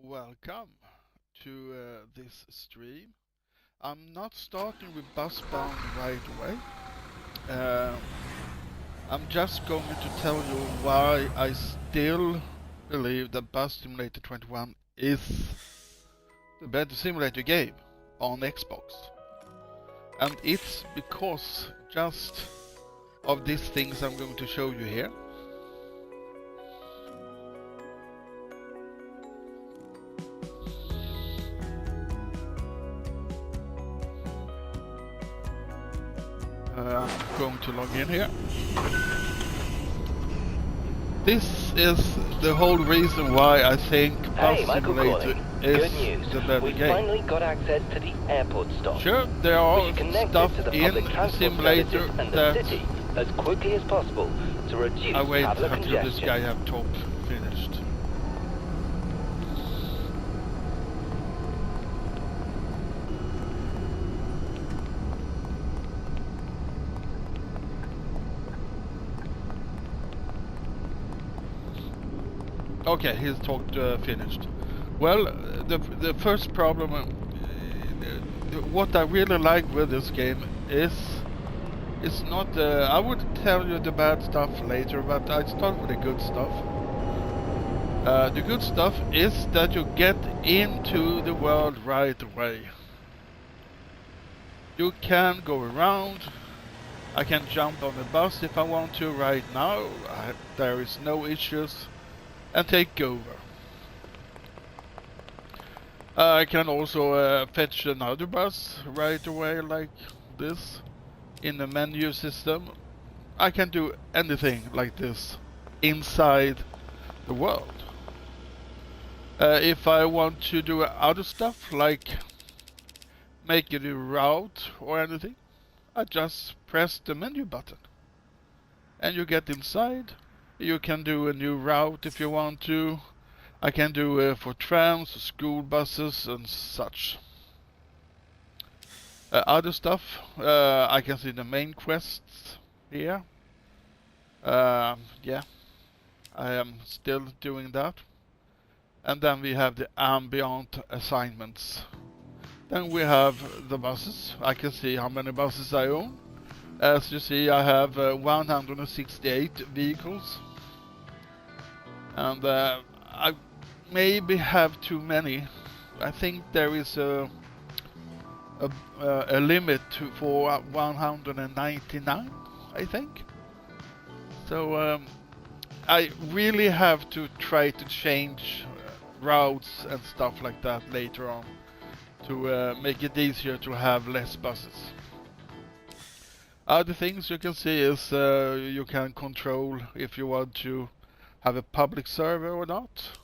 Welcome to this stream. I'm not starting with Busbound right away. Um, I'm just going to tell you why I still believe that Bus Simulator 21 is the better simulator game on Xbox. And it's because just of these things I'm going to show you here. I'm going to log in here. This is the whole reason why I think Bus Simulator is the better game. Finally got access to the airport stop. Sure, there are stuff to the in public the transport simulator services and the that city as quickly as possible to reduce I wait traveler until congestion. this guy have talked finished. Okay, he's talked finished. Well, the first problem, what I really like with this game is it's not. I would tell you the bad stuff later, but I start with the good stuff. The good stuff is that you get into the world right away. You can go around. I can jump on the bus if I want to right now. There is no issues. And take over. I can also fetch another bus right away like this in the menu system. I can do anything like this inside the world. If I want to do other stuff like make a new route or anything, I just press the menu button and you get inside. You can do a new route if you want to. I can do for trams, school buses and such. Other stuff, I can see the main quests here. Yeah, I am still doing that. And then we have the ambient assignments. Then we have the buses. I can see how many buses I own. As you see, I have 168 vehicles. And I maybe have too many. I think there is a limit for 199, I think. So I really have to try to change routes and stuff like that later on to make it easier to have less buses. Other things you can see is you can control if you want to have a public server or not.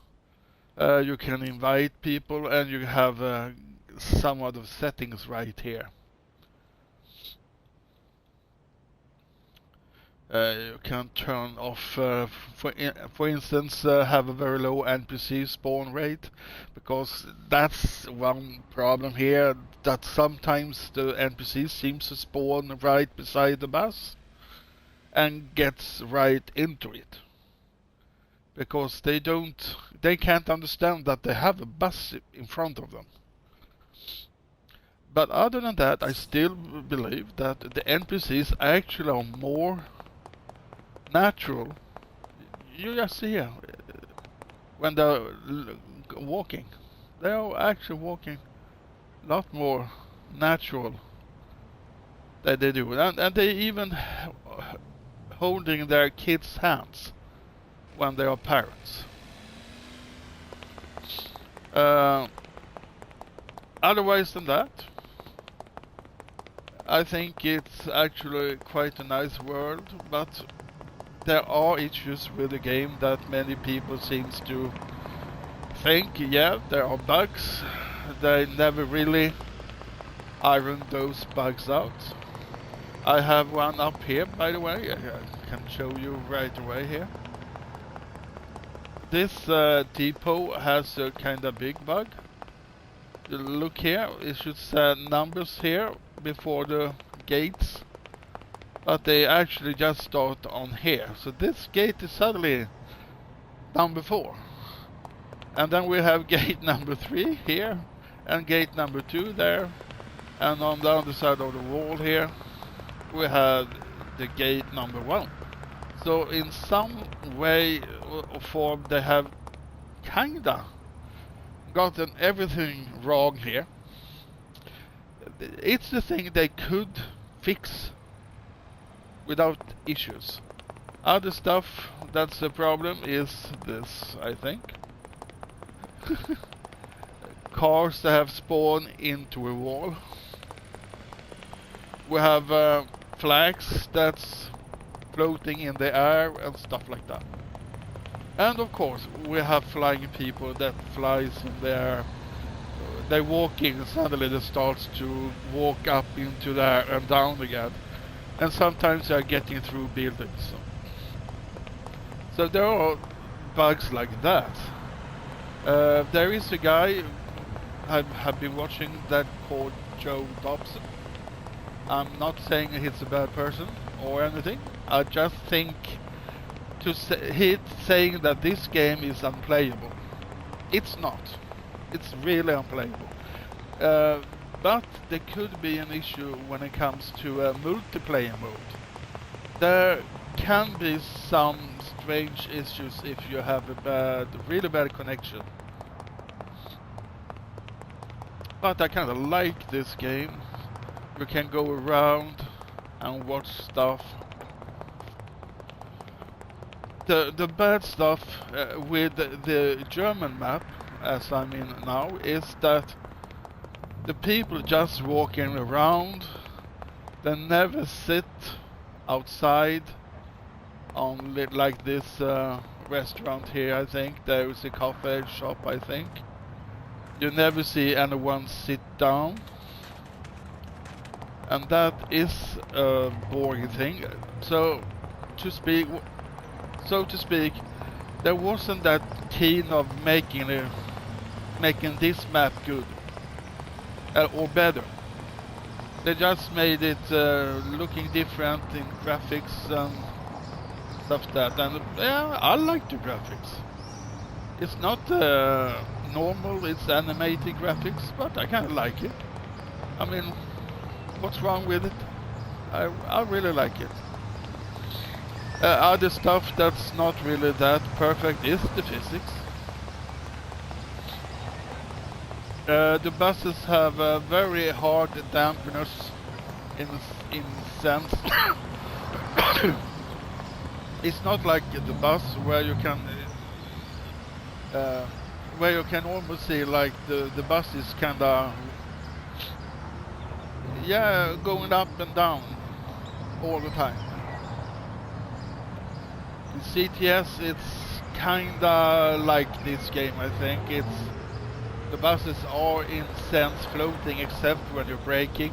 You can invite people and you have some other settings right here. You can turn off, for instance, have a very low NPC spawn rate, because that's one problem here, that sometimes the NPC seems to spawn right beside the bus and gets right into it. Because they can't understand that they have a bus in front of them. But other than that, I still believe that the NPCs actually are more natural. You just see here, when they're walking, they are actually walking a lot more natural than they do. And they even holding their kids' hands when they are parents. Otherwise than that, I think it's actually quite a nice world, but there are issues with the game that many people seems to think, yeah, there are bugs. They never really iron those bugs out. I have one up here, by the way. I can show you right away here. This depot has a kind of big bug. Look here, it should say numbers here before the gates, but they actually just start on here. So this gate is suddenly number 4. And then we have gate number 3 here, and gate number 2 there, and on the other side of the wall here, we have the gate number 1. So in some way or form, they have kinda gotten everything wrong here. It's the thing they could fix without issues. Other stuff that's the problem is this, I think. Cars that have spawned into a wall. We have flags that's floating in the air and stuff like that. And of course, we have flying people that flies in the air. They're walking and suddenly they start to walk up into the air and down again. And sometimes they are getting through buildings. So there are bugs like that. There is a guy I have been watching that called Joe Dobson. I'm not saying he's a bad person or anything. I just think he's saying that this game is unplayable. It's not. It's really unplayable. But there could be an issue when it comes to multiplayer mode. There can be some strange issues if you have a really bad connection. But I kind of like this game. You can go around and watch stuff. The bad stuff with the German map, as I'm in now, is that the people just walking around. They never sit outside on like this restaurant here. I think there is a coffee shop. I think you never see anyone sit down, and that is a boring thing. So to speak, there wasn't that keen of making this map good or better. They just made it looking different in graphics and stuff that. And yeah, I like the graphics. It's not normal, it's animated graphics, but I kind of like it. I mean, what's wrong with it? I really like it. Other stuff that's not really that perfect is the physics. The buses have very hard dampness in sense. It's not like the bus where you can almost see like the bus is kinda going up and down all the time. In CTS it's kinda like this game, I think. The buses are in sense floating except when you're braking.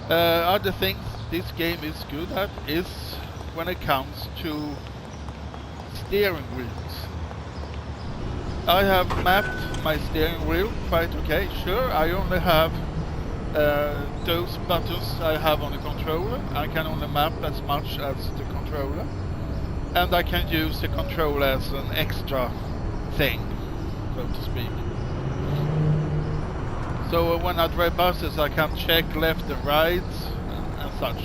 Other things this game is good at is when it comes to steering wheels. I have mapped my steering wheel quite okay. Sure, I only have those buttons I have on the controller. I can only map as much as the controller. And I can use the controller as an extra thing, so to speak. So when I drive buses I can check left and right and such.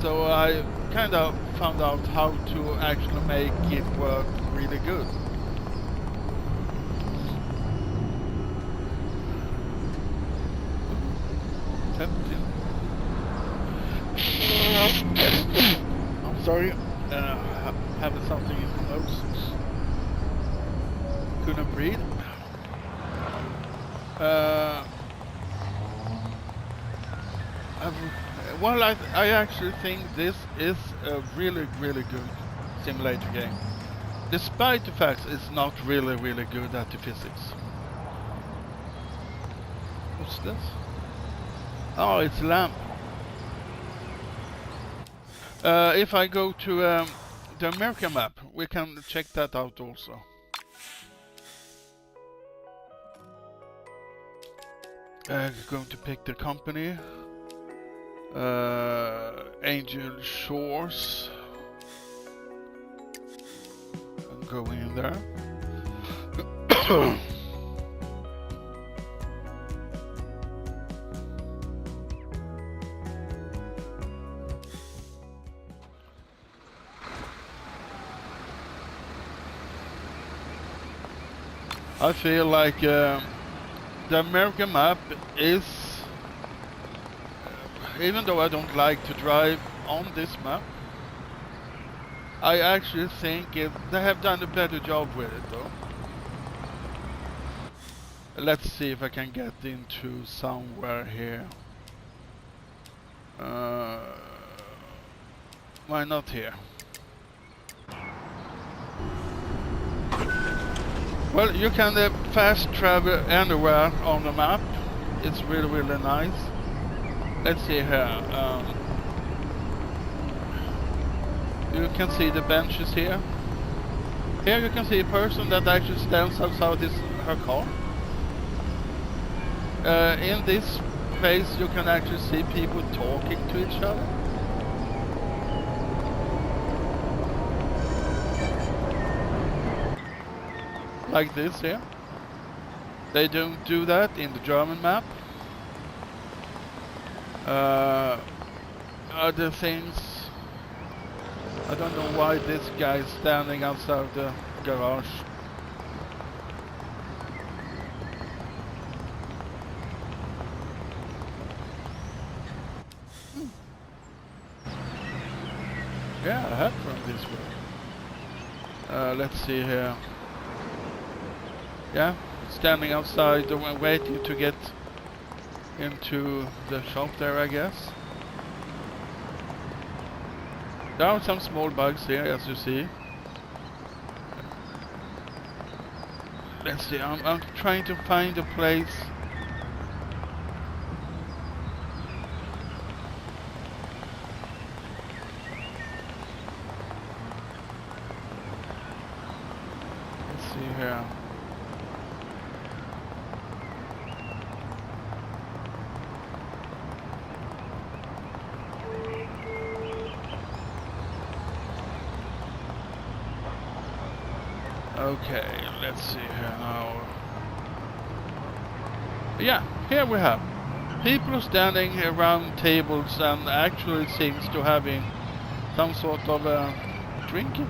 So I kind of found out how to actually make it work really good. I'm sorry, having something in my nose. Couldn't breathe. Well, I actually think this is a really, really good simulator game. Despite the fact it's not really, really good at the physics. What's this? Oh, it's a lamp. If I go to the American map, we can check that out also. Going to pick the company. Angel Shores. go in there. I feel like the American map is, even though I don't like to drive on this map, I actually think they have done a better job with it though. Let's see if I can get into somewhere here. Why not here? Well, you can fast travel anywhere on the map. It's really, really nice. Let's see here. You can see the benches here. Here you can see a person that actually stands outside her car. In this place you can actually see people talking to each other. Like this here. They don't do that in the German map. Other things, I don't know why this guy is standing outside the garage. Yeah, I had from this way. Let's see here. Yeah, standing outside waiting to get into the shop there, I guess. There are some small bugs here, as you see. Let's see, I'm trying to find a place. Let's see here. Okay, let's see here now. Yeah, here we have people standing around tables and actually seems to having some sort of drinking.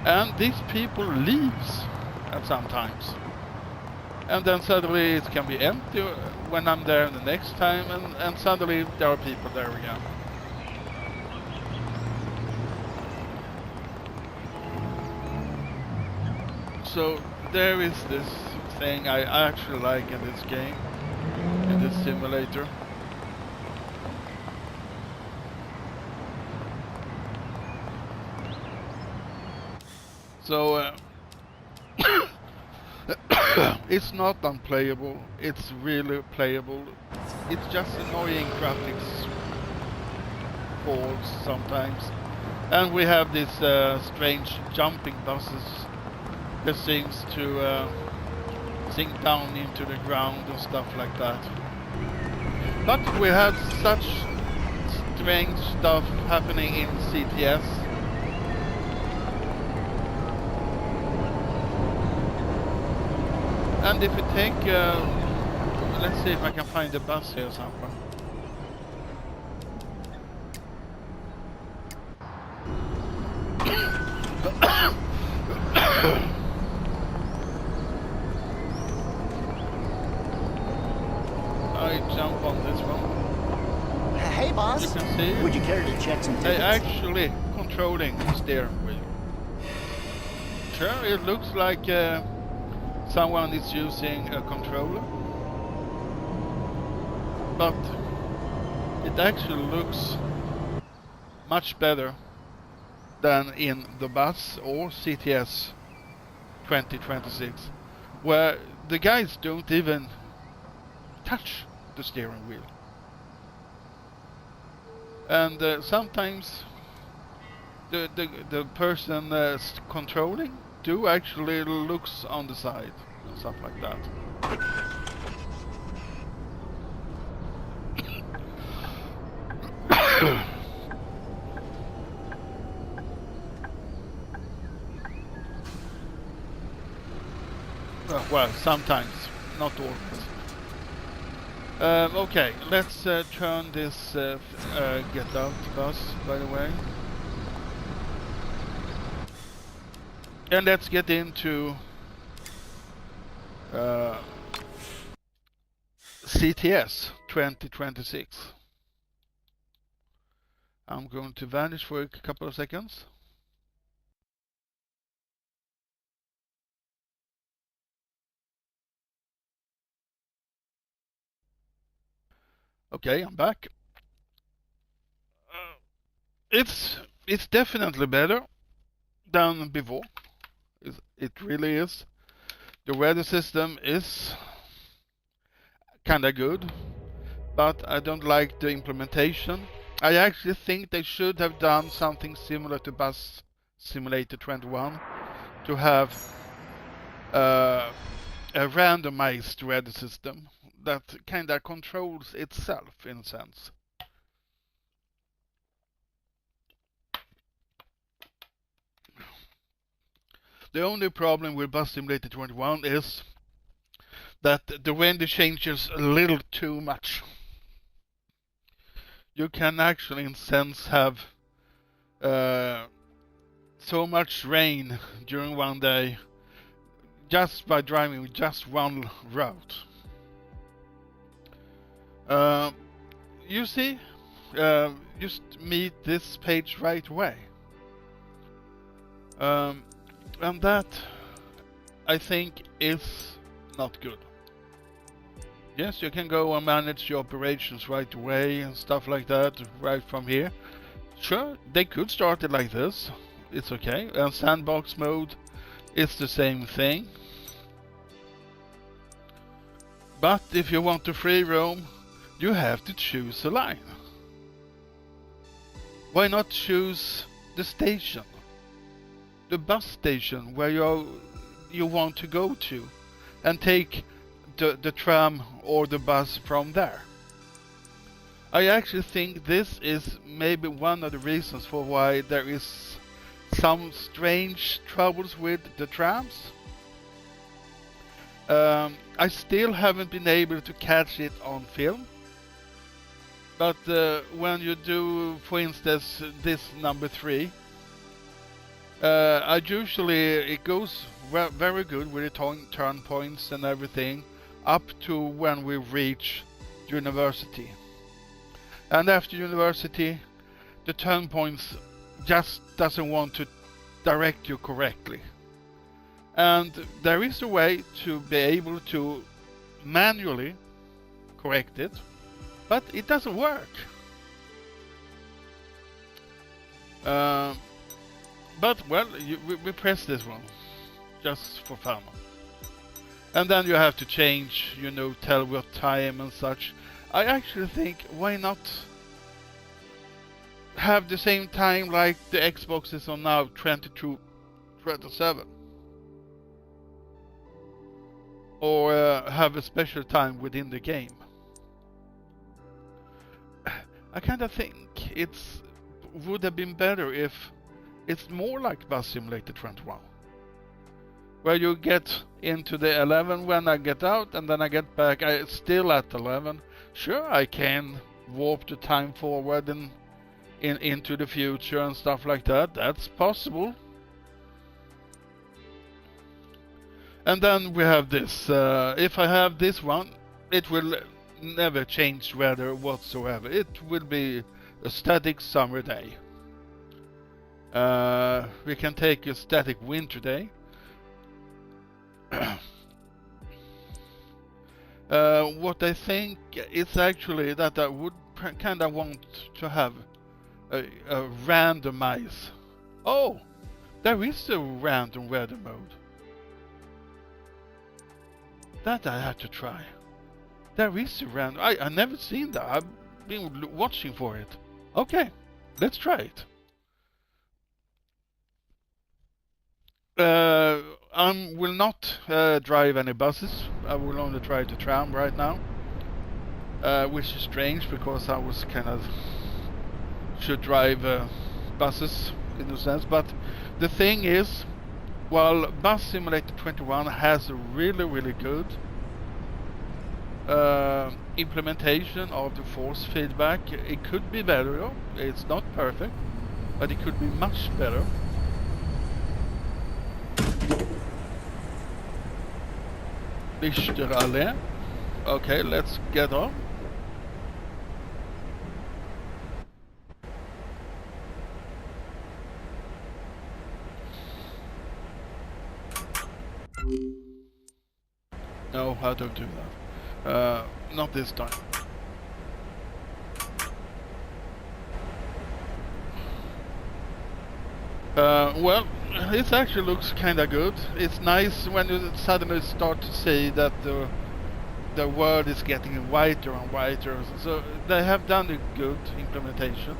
And these people leaves at sometimes. And then suddenly it can be empty when I'm there the next time, and suddenly there are people there again. So there is this thing I actually like in this game, in this simulator. So it's not unplayable, it's really playable. It's just annoying graphics falls sometimes. And we have these strange jumping buses that seems to sink down into the ground and stuff like that. But we have such strange stuff happening in CTS. And if you take, let's see if I can find a bus here somewhere. I jump on this one. Hey, boss. You can see. Would you care to check some tickets? Actually controlling the steering wheel. Sure, it looks like someone is using a controller, but it actually looks much better than in the bus or CTS 2026, where the guys don't even touch the steering wheel. And sometimes the person controlling do actually looks on the side and stuff like that. Well, sometimes, not always. Okay, let's turn this get out bus, by the way. And let's get into CTS 2026. I'm going to vanish for a couple of seconds. Okay, I'm back. It's definitely better than before. It really is. The weather system is kinda good, but I don't like the implementation. I actually think they should have done something similar to Bus Simulator 21 to have a randomized weather system that kinda controls itself in a sense. The only problem with Bus Simulator 21 is that the wind changes a little too much. You can actually, in a sense, have so much rain during one day just by driving just one route. You see, just meet this page right away. And that, I think, is not good. Yes, you can go and manage your operations right away and stuff like that right from here. Sure, they could start it like this. It's okay. And sandbox mode is the same thing. But if you want to free roam, you have to choose a line. Why not choose the station? The bus station where you want to go to, and take the tram or the bus from there. I actually think this is maybe one of the reasons for why there is some strange troubles with the trams. I still haven't been able to catch it on film, but when you do, for instance, this number 3, it goes very good with the turn points and everything up to when we reach university. And after university, the turn points just doesn't want to direct you correctly. And there is a way to be able to manually correct it, but it doesn't work. But, well, we press this one, just for fun. And then you have to change, tell what time and such. I actually think, why not have the same time like the Xbox is on now, 22:27? Or have a special time within the game. I kind of think would have been better if it's more like Bus Simulator 21, where you get into the 11 when I get out, and then I get back. I still at 11. Sure, I can warp the time forward and into the future and stuff like that. That's possible. And then we have this. If I have this one, it will never change weather whatsoever. It will be a static summer day. We can take a static winter day. What I think is actually that I would kind of want to have a randomize. Oh, there is a random weather mode. That I had to try. There is a random. I never seen that. I've been watching for it. Okay, let's try it. I will not drive any buses. I will only try the tram right now, which is strange because I was kind of should drive buses in a sense. But the thing is, Well, Bus Simulator 21 has a really good implementation of the force feedback. It could be better though. It's not perfect, but it could be much better. Lichterallee. Okay, let's get on. No, I don't do that. Not this time. Well, it actually looks kinda good. It's nice when you suddenly start to see that the world is getting whiter and whiter. So they have done a good implementation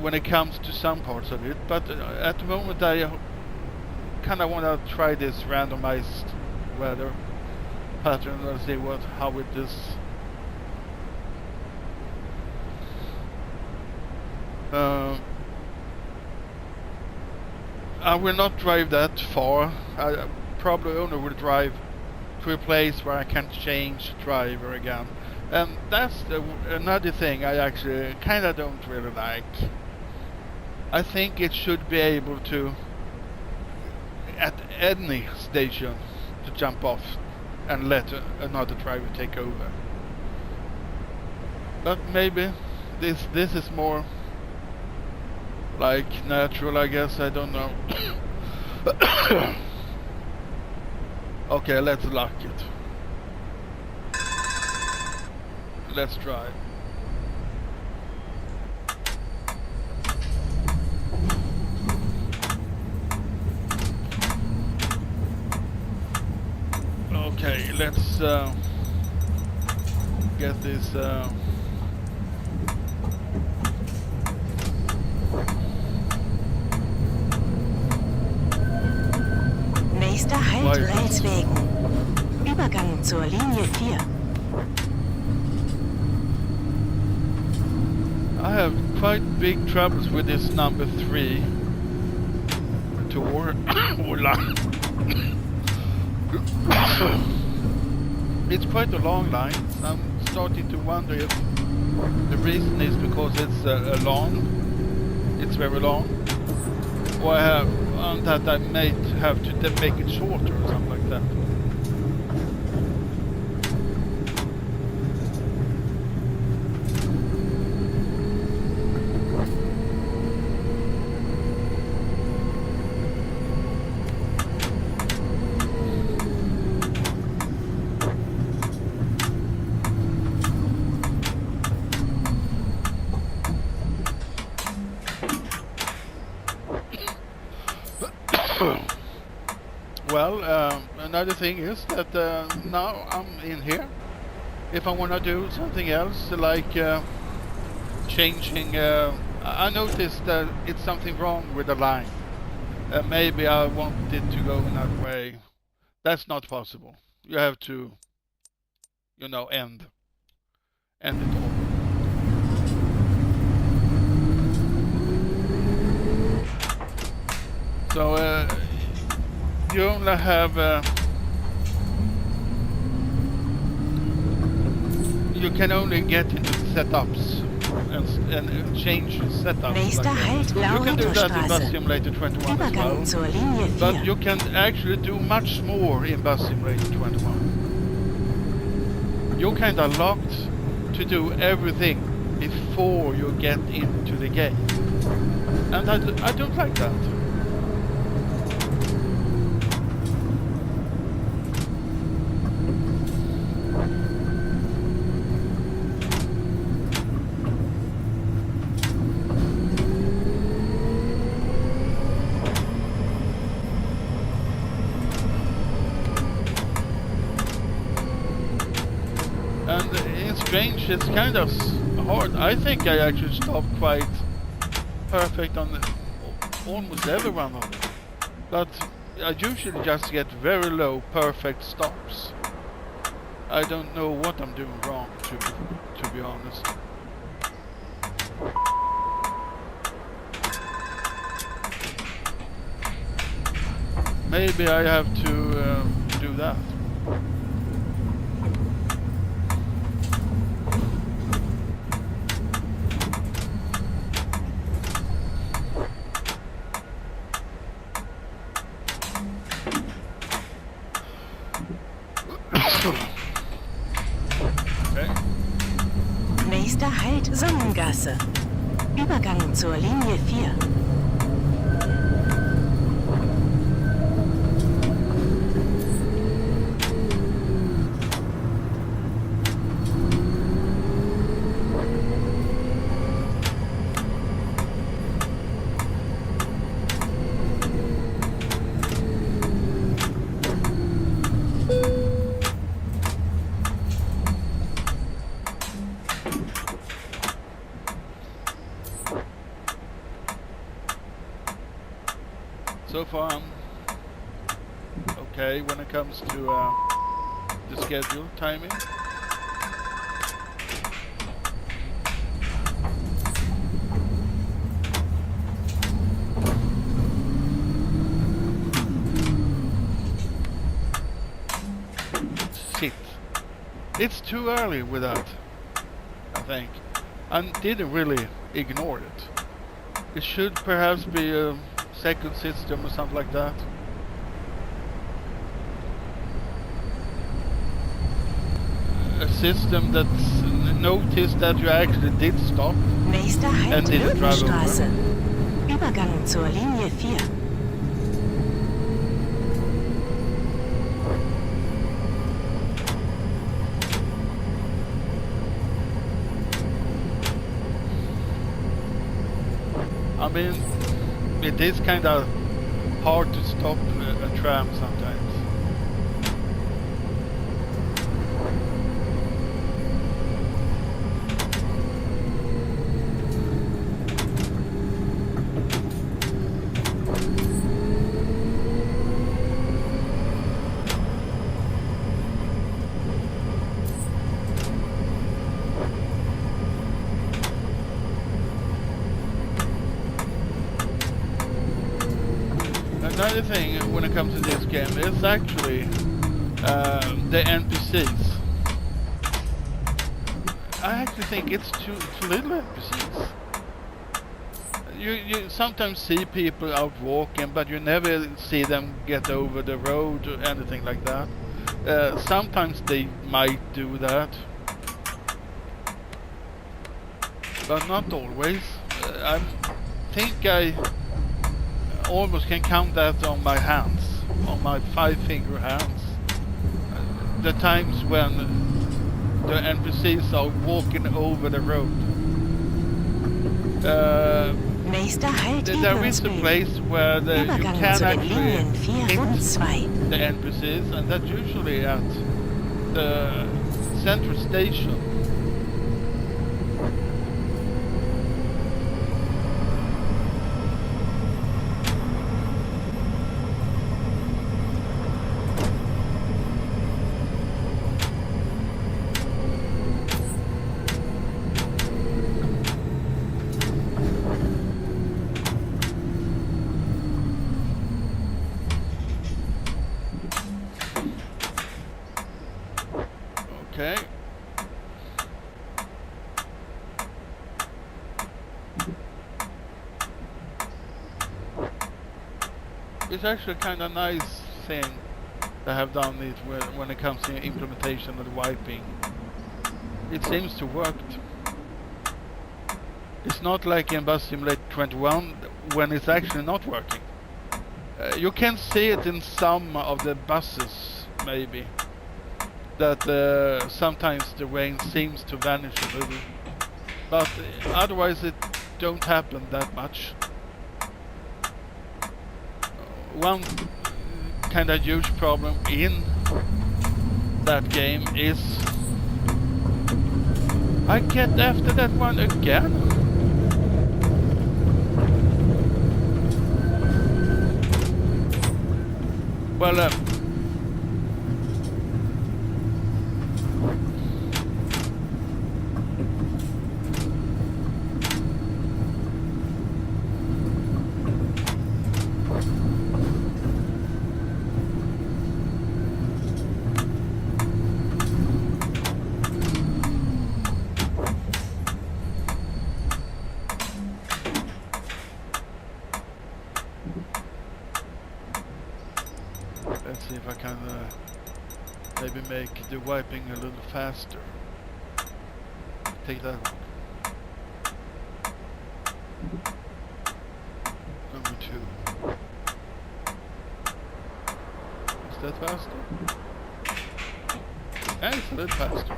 when it comes to some parts of it. But at the moment I kinda wanna try this randomized weather pattern and see how it is. I will not drive that far. I probably only will drive to a place where I can change driver again. And that's another thing I actually kinda don't really like. I think it should be able to, at any station, to jump off and let another driver take over. But maybe this is more like natural, I guess. I don't know. Okay, let's lock it. Let's drive. Okay, let's get this Nächster Halt Relswegen. Übergang zur Linie 4. I have quite big troubles with this number 3 tour or line. It's quite a long line. I'm starting to wonder if the reason is because it's it's very long, or that I may have to make it shorter or something like that. Well, another thing is that now I'm in here. If I want to do something else, like changing, I noticed that it's something wrong with the line. Maybe I want it to go another way. That's not possible. You have to, you know, end it all. So you only have you can only get into setups and change setups. Nächster Halt You can do that in Bus Lauritterstraße. Simulator 21 as Übergang well, zur Linie 4. but you can actually do much more in Bus Simulator 21. You're kind of locked to do everything before you get into the game, and I don't like that. Strange, it's kind of hard. I think I actually stopped quite perfect on almost every one of them, but I usually just get very low perfect stops. I don't know what I'm doing wrong, to be honest. Maybe I have to do that. Okay. Nächster Halt Sonnengasse. Übergang zur Linie 4. So far, I'm okay when it comes to the schedule timing. Shit. It's too early with that, I think. I didn't really ignore it. It should perhaps be a second system or something like that. A system that's noticed that you actually did stop Nächster Halt and didn't drive over. Löwenstraße. Übergang zur Linie 4. I mean, it is kind of hard to stop a tram sometimes. Another thing when it comes to this game is actually the NPCs. I actually think it's too little NPCs. You sometimes see people out walking, but you never see them get over the road or anything like that. Sometimes they might do that, but not always. I think I almost can count that on my hands, on my 5-finger hands. The times when the NPCs are walking over the road. Nächster Halt There is a Idelsweg. place where you Übergang can zu den actually Linien 4 und hit 2. the NPCs, and that's usually at the central station. Okay. It's actually kind of nice thing to have done it when it comes to implementation of the wiping. It seems to work. It's not like in Bus Simulator 21 when it's actually not working. You can see it in some of the buses, maybe. That sometimes the rain seems to vanish a little, but otherwise it don't happen that much. One kind of huge problem in that game is I get after that one again. Well, Let's see if I can maybe make the wiping a little faster. Take that one. Number 2. Is that faster? Yeah, it's a little faster.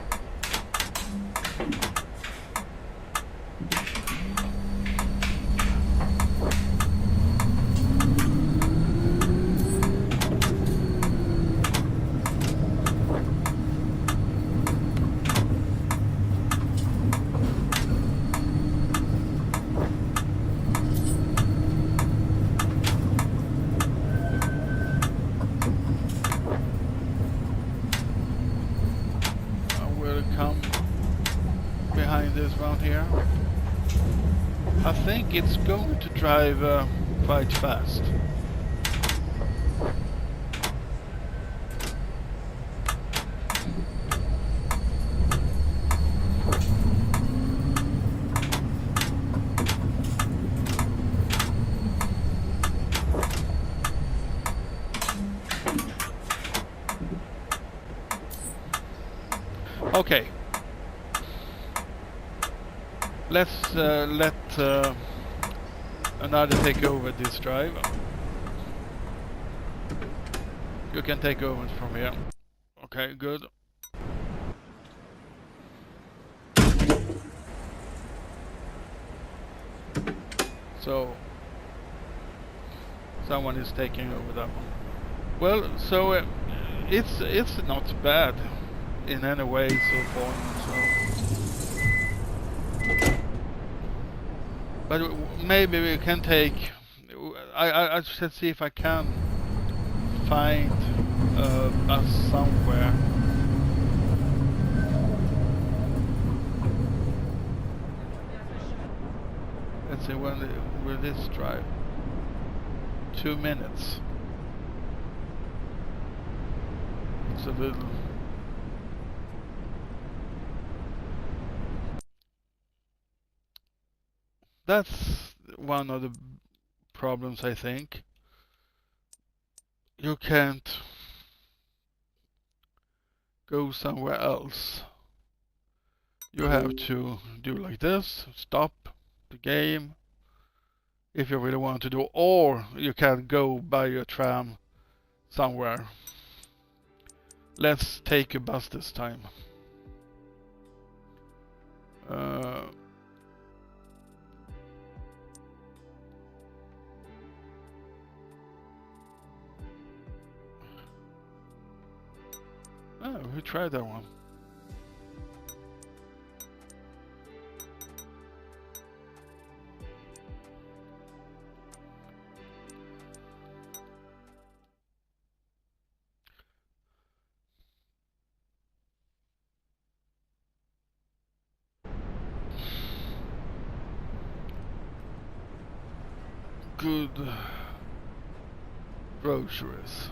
Here. I think it's going to drive quite fast. Okay. Let's let another take over this drive. You can take over from here. Okay, good. So someone is taking over that one. Well, so it's not bad in any way so far. So. But maybe we can take. I should see if I can find a bus somewhere. Let's see, when will this drive? 2 minutes. It's a little. That's one of the problems, I think. You can't go somewhere else. You have to do like this, stop the game, if you really want to do, or you can go by your tram somewhere. Let's take a bus this time. Oh, we tried that one. Good groceries.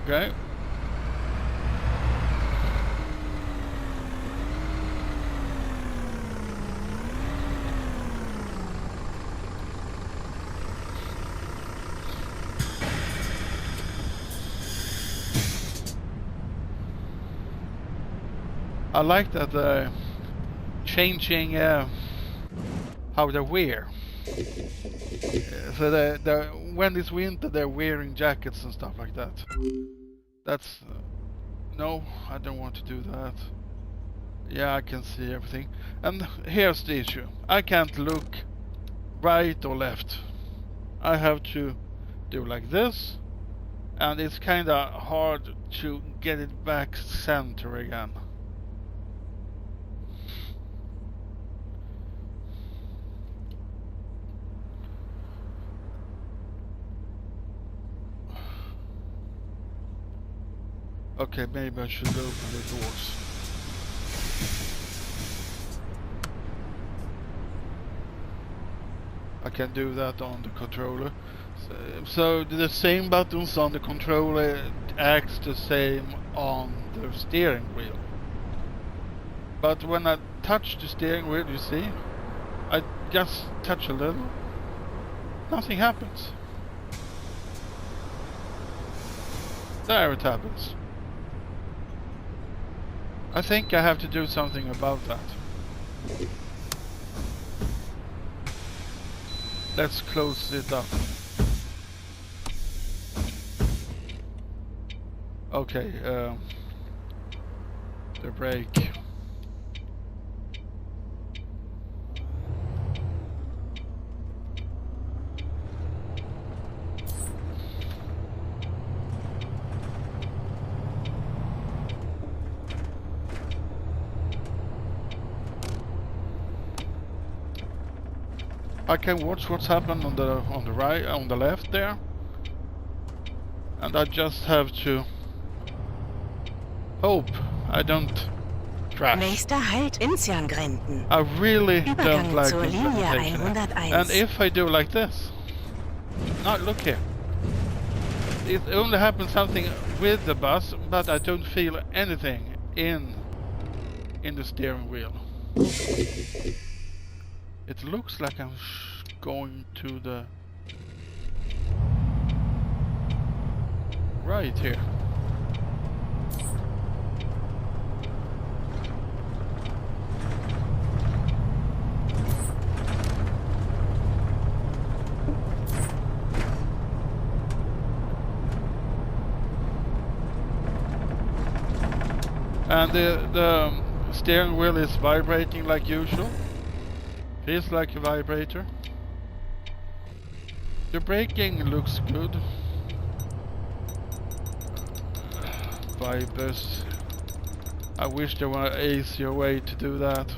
Okay. I like that changing how they wear. So when it's winter, they're wearing jackets and stuff like that. That's no, I don't want to do that. Yeah, I can see everything. And here's the issue: I can't look right or left. I have to do like this, and it's kind of hard to get it back center again. Okay, maybe I should open the doors. I can do that on the controller. So the same buttons on the controller acts the same on the steering wheel. But when I touch the steering wheel, you see, I just touch a little, nothing happens. There it happens. I think I have to do something about that. Let's close it up. Okay, the brake. I can watch what's happened on the right, on the left there, and I just have to hope I don't crash. Nächster Halt Inziangrenden. I really don't Übergang like zur the Linie implementation. 101. And if I do like this, now look here, it only happens something with the bus, but I don't feel anything in the steering wheel. It looks like I'm going to the right here. And the steering wheel is vibrating like usual. Feels like a vibrator. The braking looks good. Vibers. I wish there were an easier way to do that.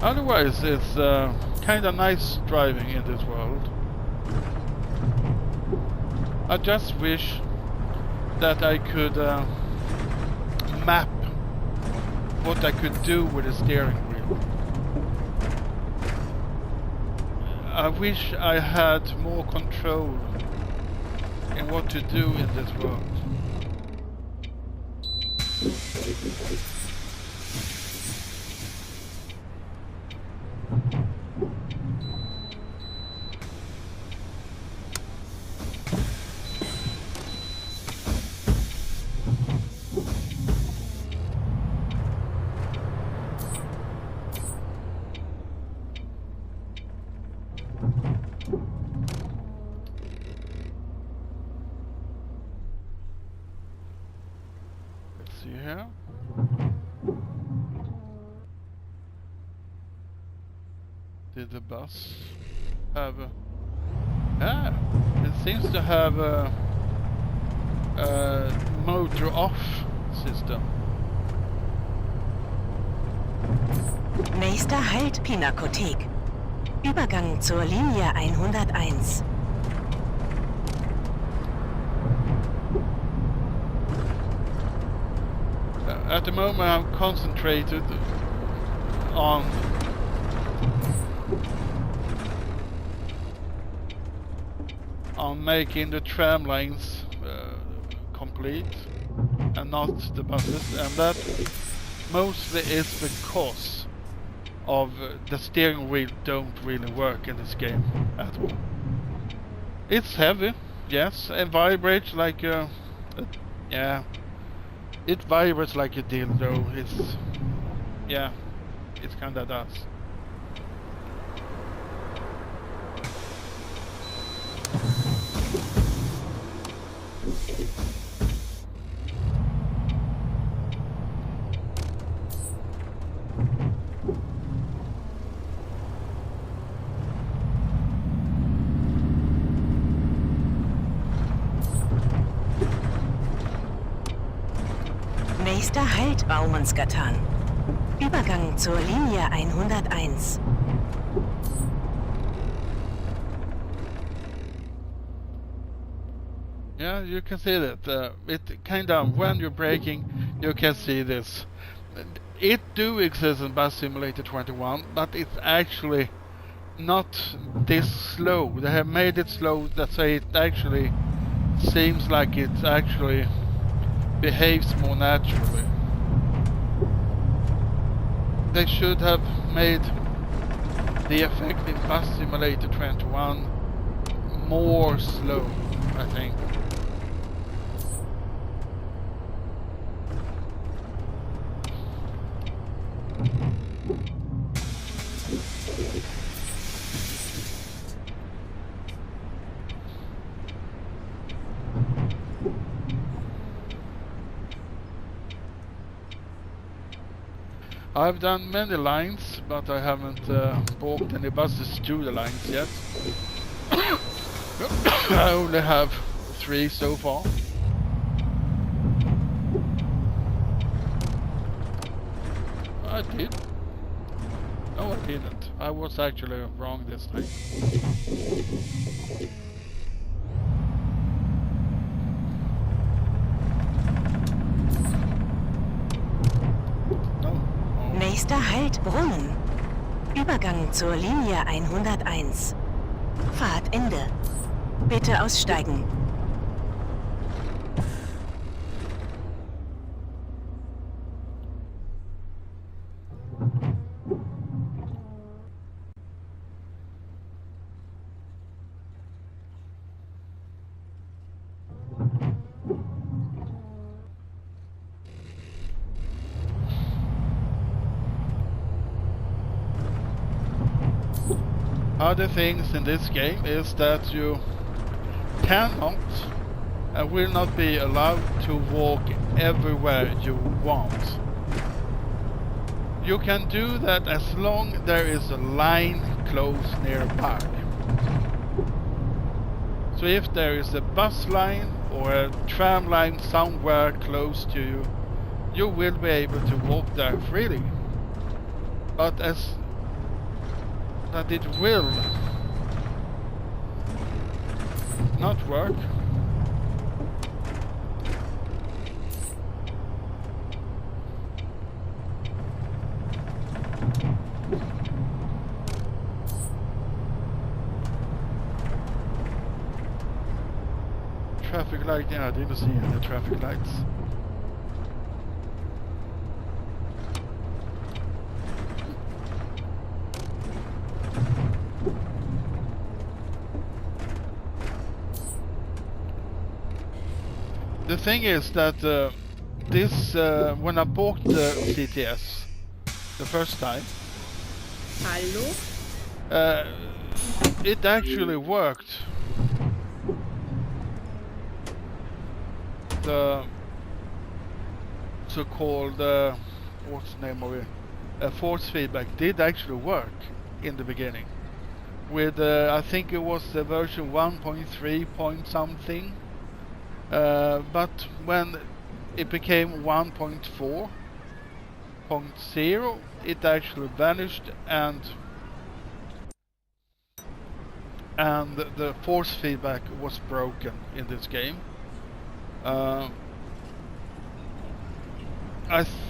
Otherwise, it's kinda nice driving in this world. I just wish that I could map what I could do with the steering wheel. I wish I had more control in what to do in this world. See here. Did the bus have a... Ah! It seems to have a motor off system. Nächster Halt Pinakothek. Übergang zur Linie 101. At the moment I'm concentrated on making the tram lines complete and not the buses, and that mostly is because of the steering wheel don't really work in this game at all. It's heavy, yes, and vibrates like yeah. It vibrates like a dildo. It's... yeah, it kinda does. Nächster Halt Baumannsgatan. Übergang zur Linie 101. Yeah, you can see that. It kind of, when you're braking, you can see this. It do exist in Bus Simulator 21, but it's actually not this slow. They have made it slow that say it actually seems like it actually behaves more naturally. They should have made the effect in Bus Simulator 21 more slow, I think. I've done many lines, but I haven't bought any buses to the lines yet. I only have 3 so far. I did. No, I didn't. I was actually wrong this time. No. Oh. Nächster Halt Brunnen. Übergang zur Linie 101. Fahrtende. Bitte aussteigen. Other things in this game is that you cannot and will not be allowed to walk everywhere you want. You can do that as long there is a line close nearby. So if there is a bus line or a tram line somewhere close to you, you will be able to walk there freely. But as that it will not work. Traffic light, yeah, I didn't see any traffic lights. The thing is that this, when I bought the CTS the first time, Hallo? it actually worked. The so-called, what's the name of it? Force feedback did actually work in the beginning. With, I think it was the version 1.3 point something. But when it became 1.4.0, it actually vanished, and the force feedback was broken in this game. I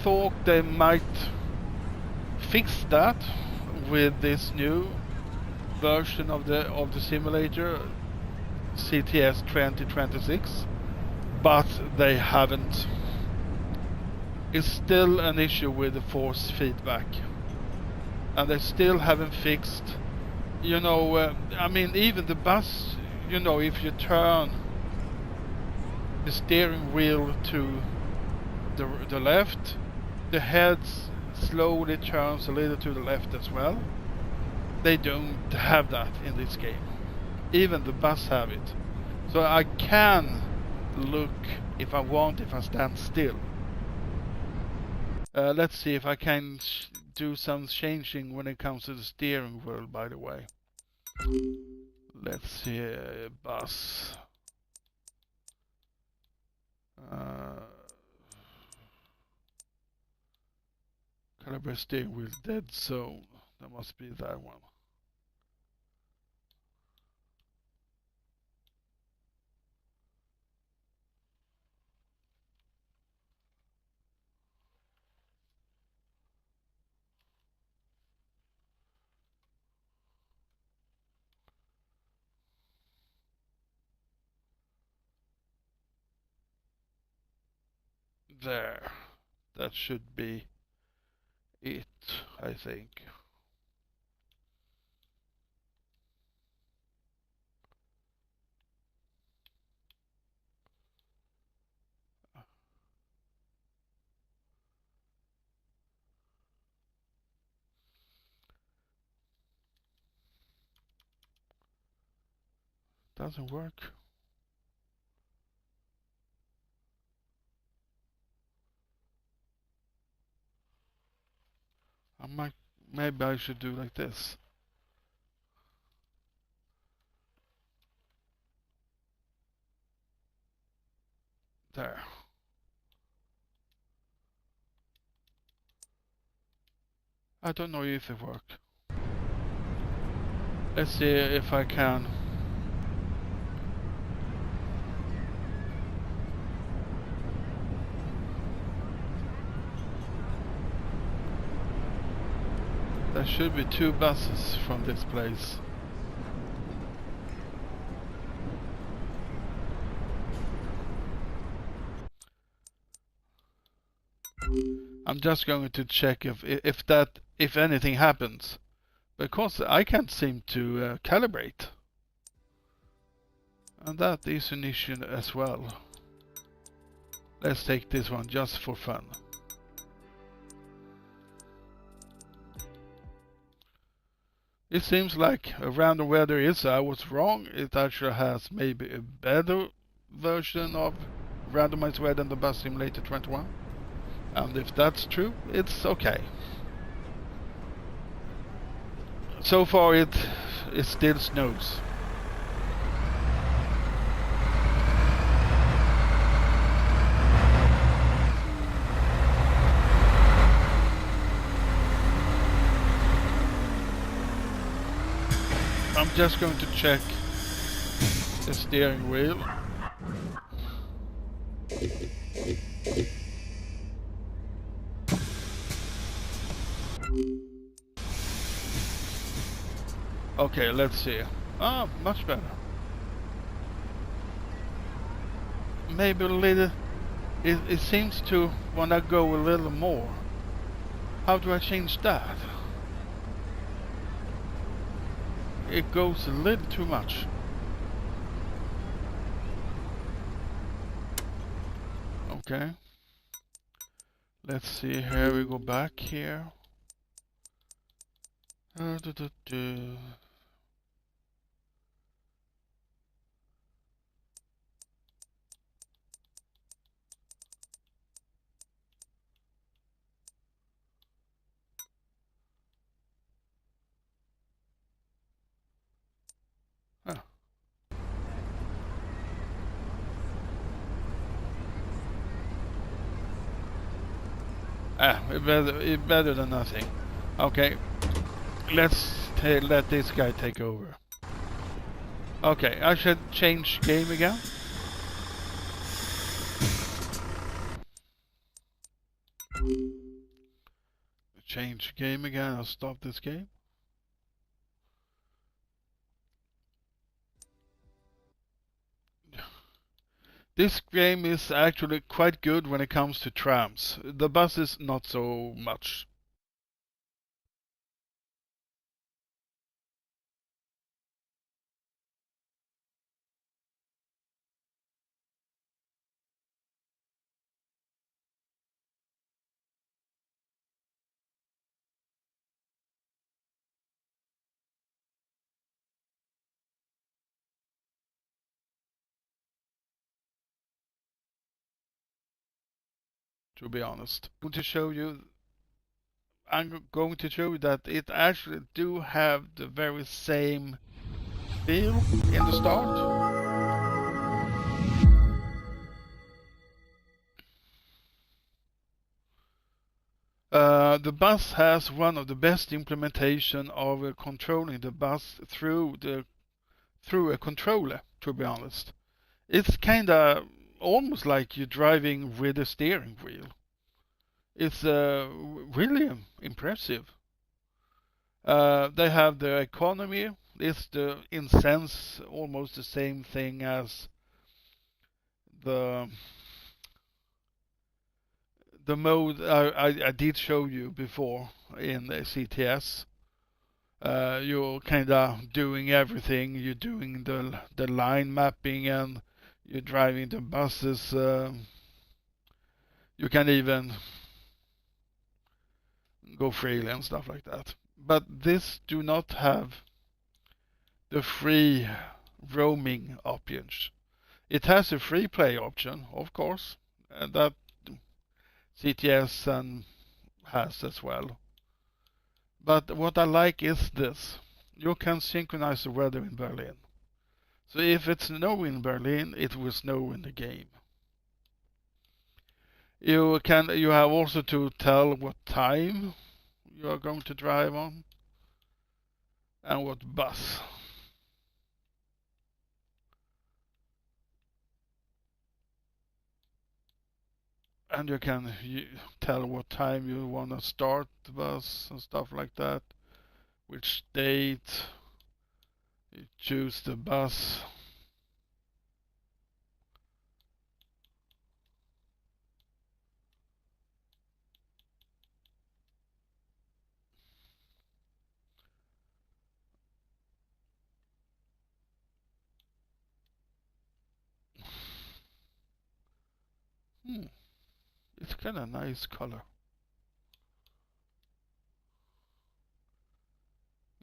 thought they might fix that with this new version of the simulator, CTS 2026. But they haven't. It's still an issue with the force feedback, and they still haven't fixed. You know, I mean, even the bus. You know, if you turn the steering wheel to the left, the head slowly turns a little to the left as well. They don't have that in this game. Even the bus have it. So I can look if I want, if I stand still. Let's see if I can do some changing when it comes to the steering wheel, by the way. Let's see, bus. Calibrate steering wheel, dead zone. That must be that one. There. That should be it, I think. Doesn't work. Maybe I should do like this. There. I don't know if it worked. Let's see if I can. There should be 2 buses from this place. I'm just going to check if anything happens, because I can't seem to calibrate, and that is an issue as well. Let's take this one just for fun. It seems like random weather is, I was wrong. It actually has maybe a better version of randomized weather than the Bus Simulator 21. And if that's true, it's okay. So far it still snows. I'm just going to check the steering wheel. Okay, let's see. Ah, much better. Maybe a little. It seems to wanna go a little more. How do I change that? It goes a little too much. Okay. Let's see here, we go back here. It's better than nothing. Okay, let's let this guy take over. Okay, I should change game again. Change game again, I'll stop this game. This game is actually quite good when it comes to trams. The buses not so much. To be honest, I'm going to show you that it actually do have the very same feel in the start. The bus has one of the best implementation of controlling the bus through a controller, to be honest. It's kinda almost like you're driving with a steering wheel. It's really impressive. They have the economy. It's in sense almost the same thing as the the mode I did show you before in the CTS. You're kinda doing everything. You're doing the line mapping and you're driving the buses. You can even go freely and stuff like that. But this do not have the free roaming options. It has a free play option, of course, and that CTS and has as well. But what I like is this. You can synchronize the weather in Berlin. So if it's snow in Berlin, it will snow in the game. You have also to tell what time you are going to drive on and what bus. And you can tell what time you want to start the bus and stuff like that. Which date. You choose the bus. It's kind of nice color.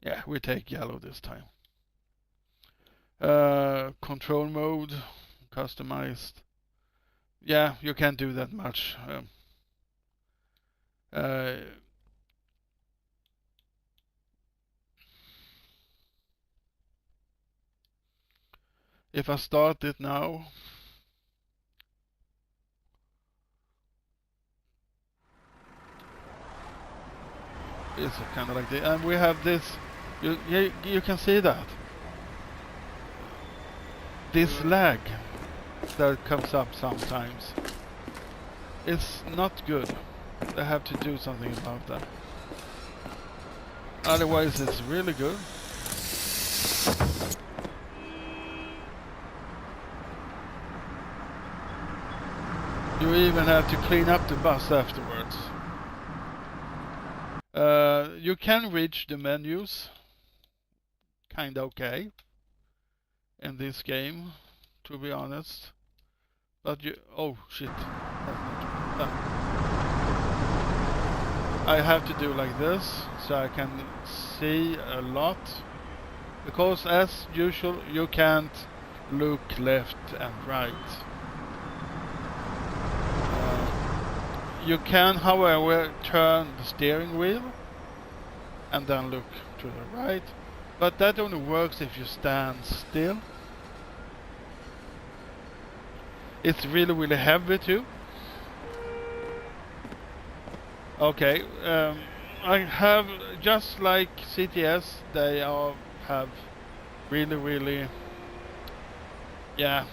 Yeah, we take yellow this time. Control mode, customized. Yeah, you can't do that much. If I start it now, it's kind of like this, and we have this. You can see that this lag that comes up sometimes. It's not good. They have to do something about that. Otherwise, it's really good. You even have to clean up the bus afterwards. You can reach the menus. Kinda okay in this game, to be honest. But oh shit. I have to do like this so I can see a lot. Because as usual, you can't look left and right. You can, however, turn the steering wheel and then look to the right. But that only works if you stand still. It's really heavy too. Okay, I have, just like CTS, they have really, yeah.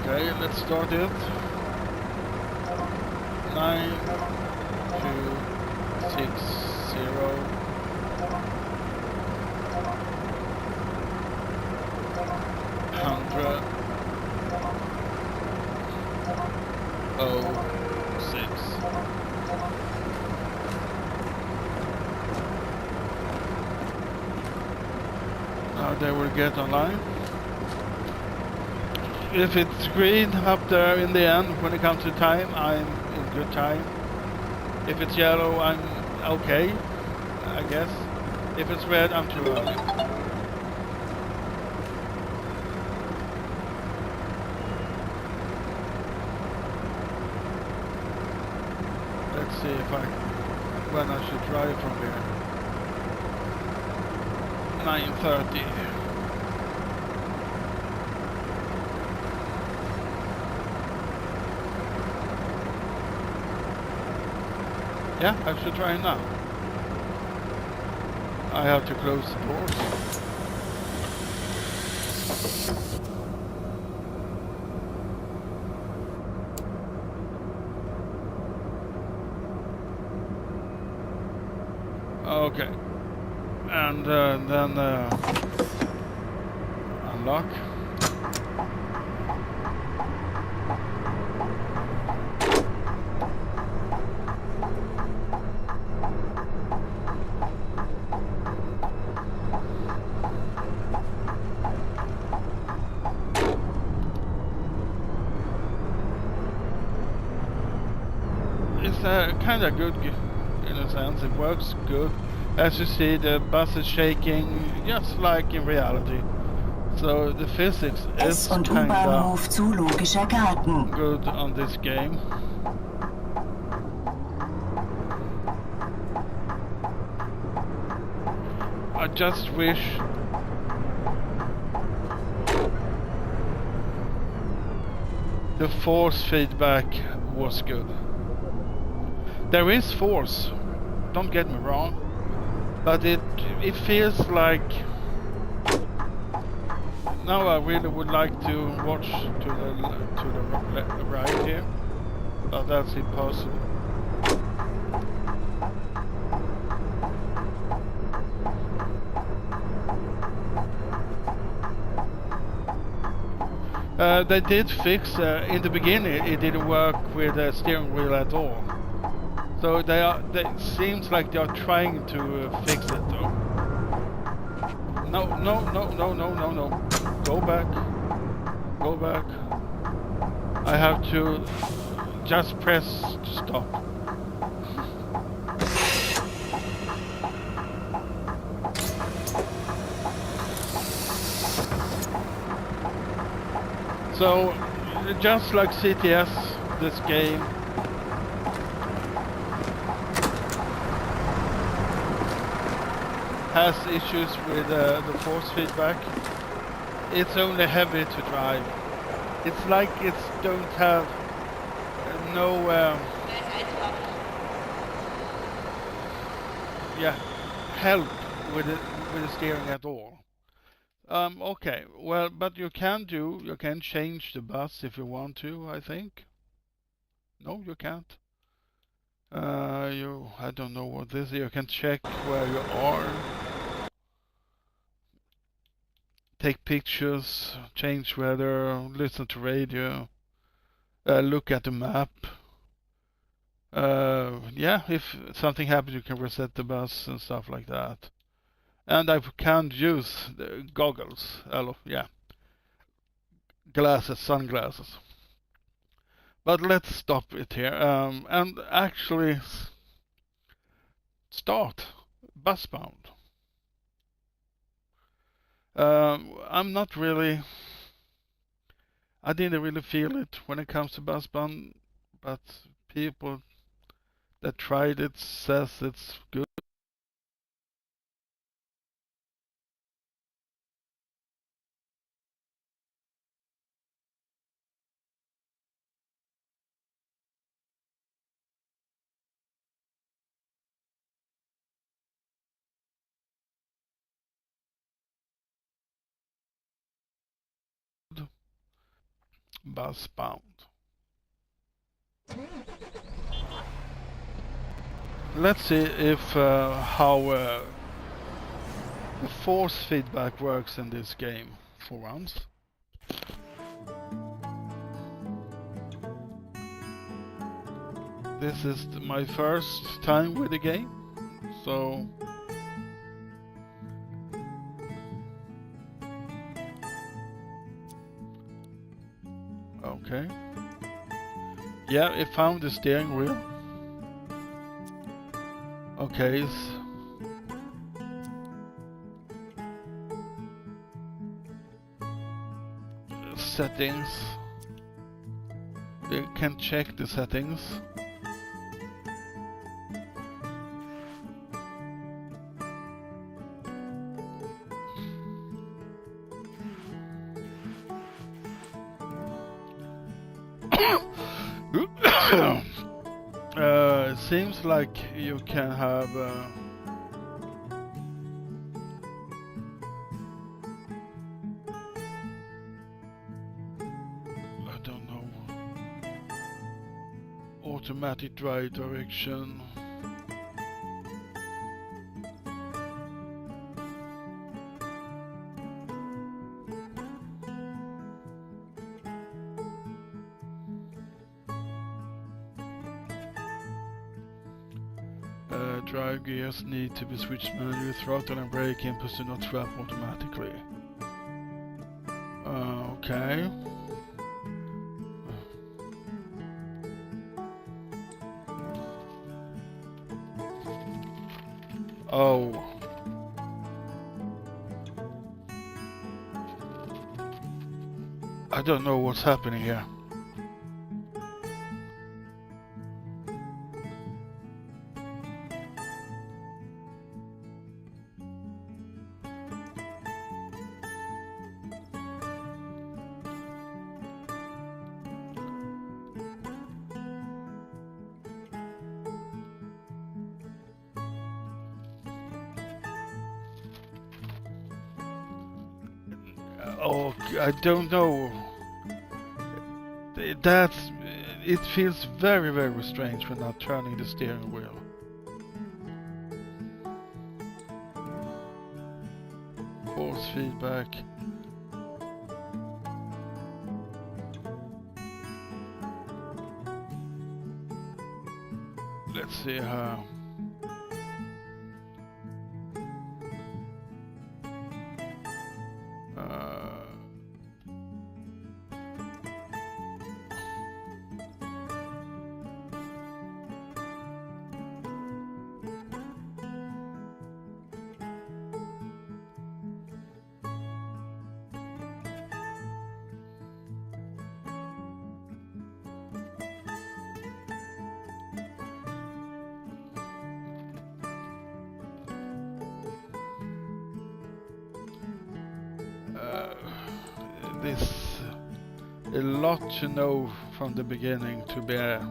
Okay, let's start it. 9, 2, 6, 0. Hundred. 06. Now they will get online. If it's green up there in the end, when it comes to time, I'm in good time. If it's yellow, I'm okay, I guess. If it's red, I'm too early. Let's see if I when I should drive from here. 9:30. Yeah, I should try now. I have to close the doors. Okay. And then unlock. It's kind of good in a sense. It works good. As you see, the bus is shaking just like in reality. So the physics is S- und kind U-Bahnhof of Zoologischer Garten. good on this game. I just wish the force feedback was good. There is force, don't get me wrong, but it feels like now I really would like to watch to the right here, but that's impossible. They did fix in the beginning. It didn't work with the steering wheel at all. So they seems like they are trying to fix it though. No. Go back. Go back. I have to just press to stop. So, just like CTS, this game has issues with the force feedback. It's only heavy to drive. It's like it don't have no help with the steering at all. Okay, well, but you can change the bus if you want to, I think. No, you can't. I don't know what this is. You can check where you are. Take pictures, change weather, listen to radio, look at the map. Yeah, if something happens, you can reset the bus and stuff like that. And I can't use the goggles. Yeah, glasses, sunglasses. But let's stop it here and actually start Busbound. I'm not really. I didn't really feel it when it comes to Busbound, but people that tried it says it's good. Busbound. Let's see if how the force feedback works in this game for once. This is my first time with the game, so okay. Yeah, it found the steering wheel. Okay. Settings. You can check the settings. seems like you can have I don't know, automatic drive direction. Drive gears need to be switched manually. Throttle and brake inputs do not swap automatically. Okay. Oh. I don't know what's happening here. Oh, I don't know. It feels very, very strange when I'm turning the steering wheel. Force feedback. Let's see how. This a lot to know from the beginning to bear.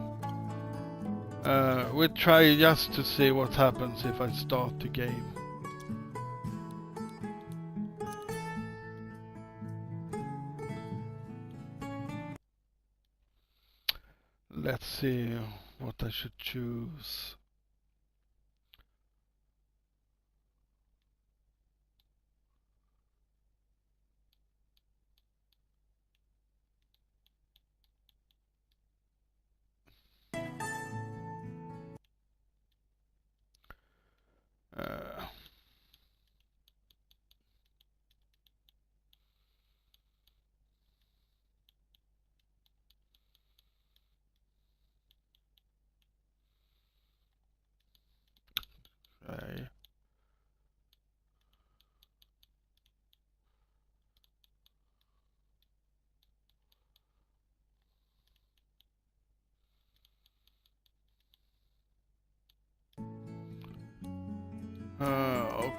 We'll try just to see what happens if I start the game. Let's see what I should choose. Okay.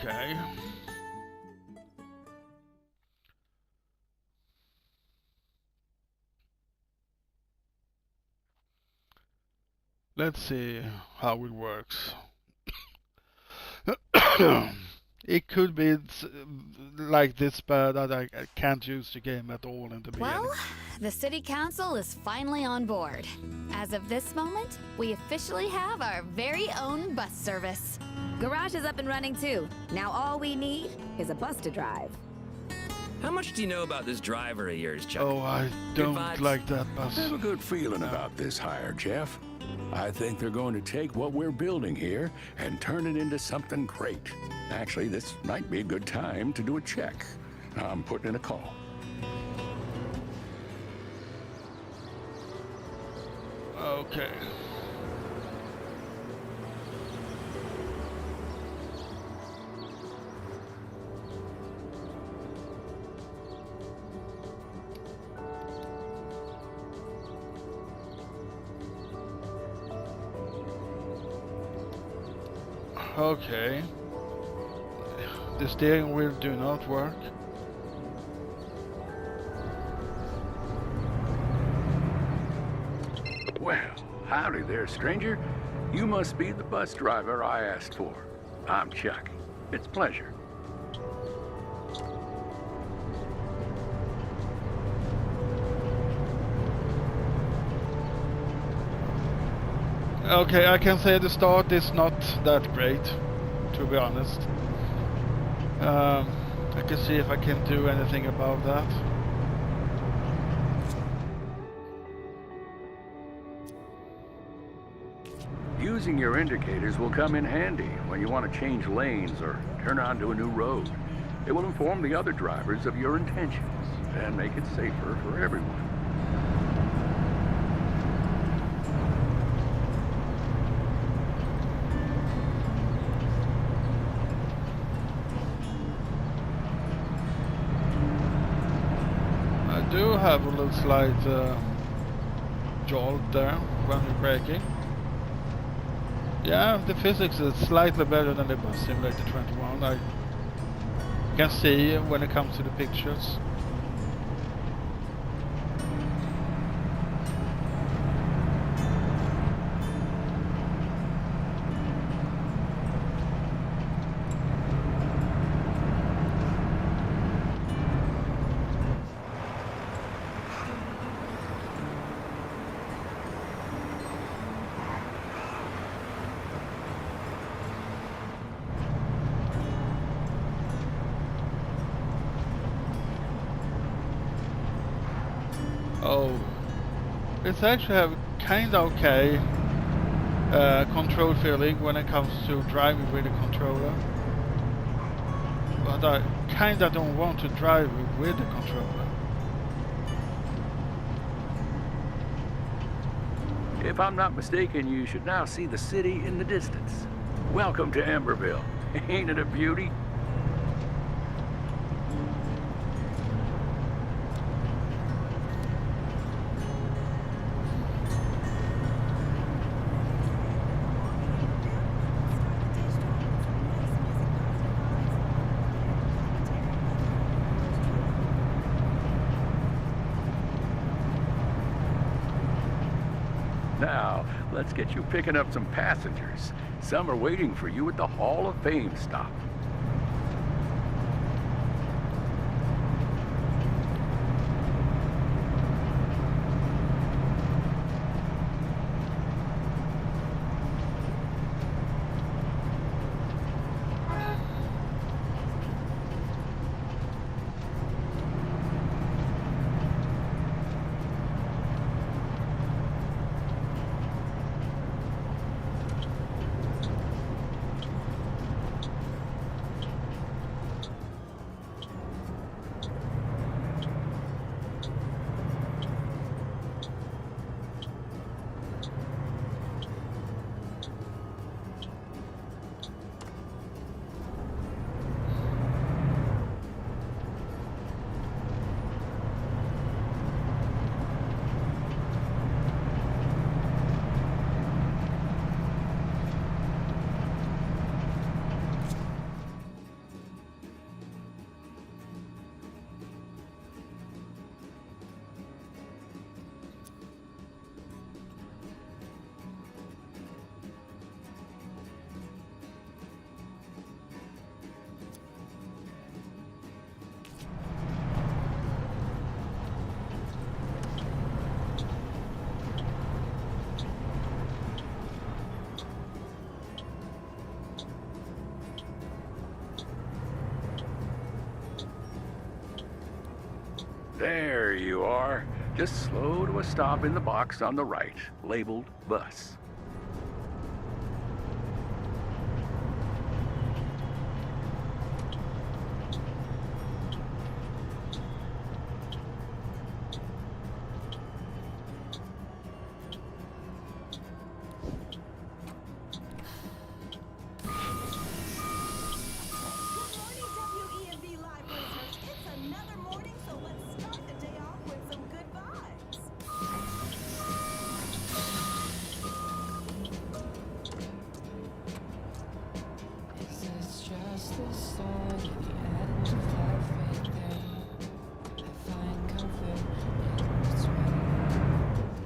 Okay. Let's see how it works. It could be like this bad that I can't use the game at all in the beginning. Well, the city council is finally on board. As of this moment, we officially have our very own bus service. Garage is up and running too. Now all we need is a bus to drive. How much do you know about this driver of yours, Chuck? Oh, I don't like that bus. I have a good feeling about this hire, Jeff. I think they're going to take what we're building here and turn it into something great. Actually, this might be a good time to do a check. I'm putting in a call. Okay. Okay. The steering wheel do not work. Well, howdy there, stranger. You must be the bus driver I asked for. I'm Chuck. It's a pleasure. Okay, I can say the start is not that great, to be honest. I can see if I can do anything about that. Using your indicators will come in handy when you want to change lanes or turn onto a new road. It will inform the other drivers of your intentions and make it safer for everyone. I do have a little slight jolt there when you're braking. Yeah, the physics is slightly better than the Bus Simulator 21. I can see when it comes to the pictures. Oh, it's actually have kind of okay control feeling when it comes to driving with a controller. But I kinda don't want to drive with the controller. If I'm not mistaken, you should now see the city in the distance. Welcome to Emberville. Ain't it a beauty? Now, let's get you picking up some passengers. Some are waiting for you at the Hall of Fame stop. There you are. Just slow to a stop in the box on the right, labeled bus.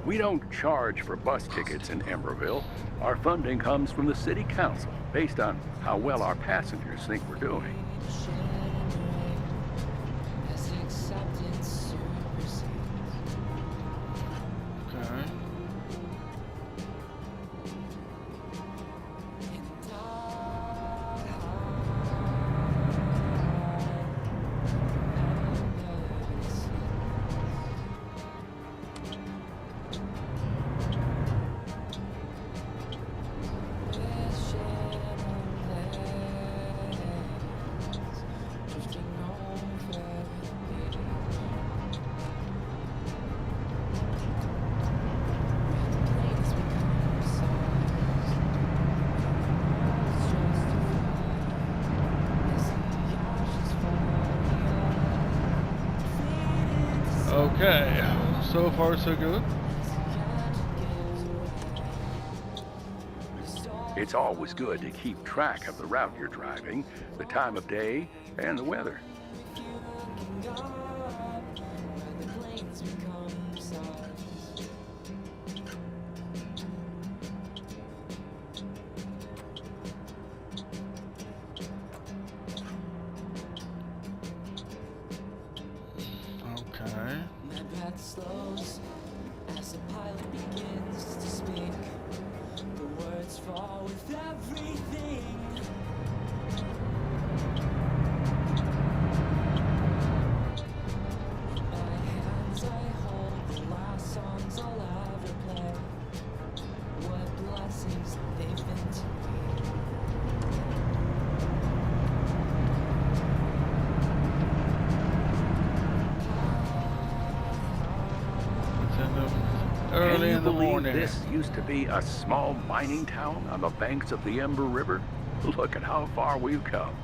We don't charge for bus tickets in Emberville. Our funding comes from the city council, based on how well our passengers think we're doing. Okay. Okay, so far so good. It's always good to keep track of the route you're driving, the time of day, and the weather. Okay. My breath slows as the pilot begins to speak. The words fall with everything. In my hands I hold the last songs I'll ever play. What blessings they've been to me. Early Can you in the believe morning. this used to be a small mining town on the banks of the Ember River? Look at how far we've come.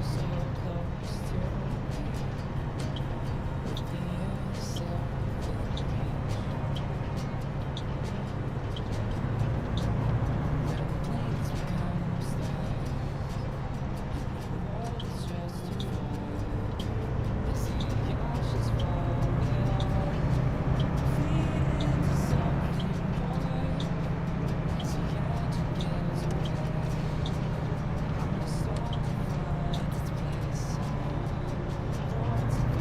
So close to me. With the air so within reach. Where the plains become stars. And the world is just too far. I see the ashes fall. We are feed into something more. As the engine gives way. I'm a storm that finds its place. Born to be.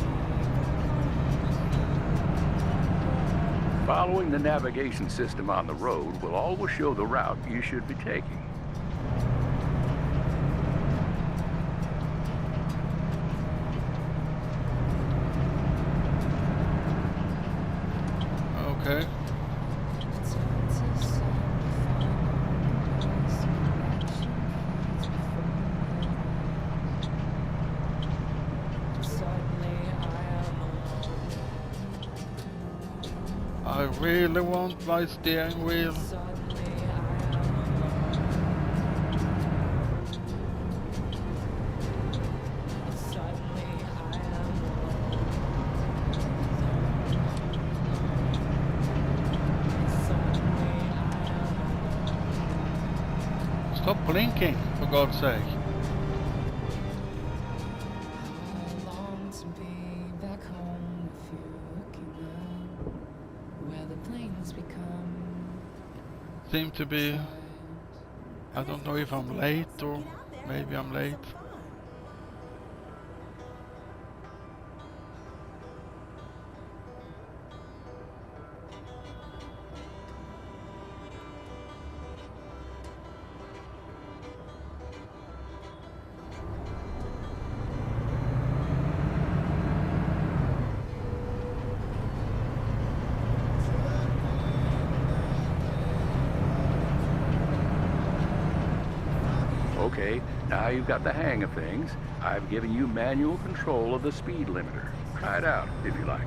Following the navigation system on the road will always show the route you should be taking. Okay. I really want my steering wheel. Stop blinking, for God's sake. Seem to be... I don't know if I'm late or maybe I'm late. Okay, now you've got the hang of things. I've given you manual control of the speed limiter. Try it out, if you like.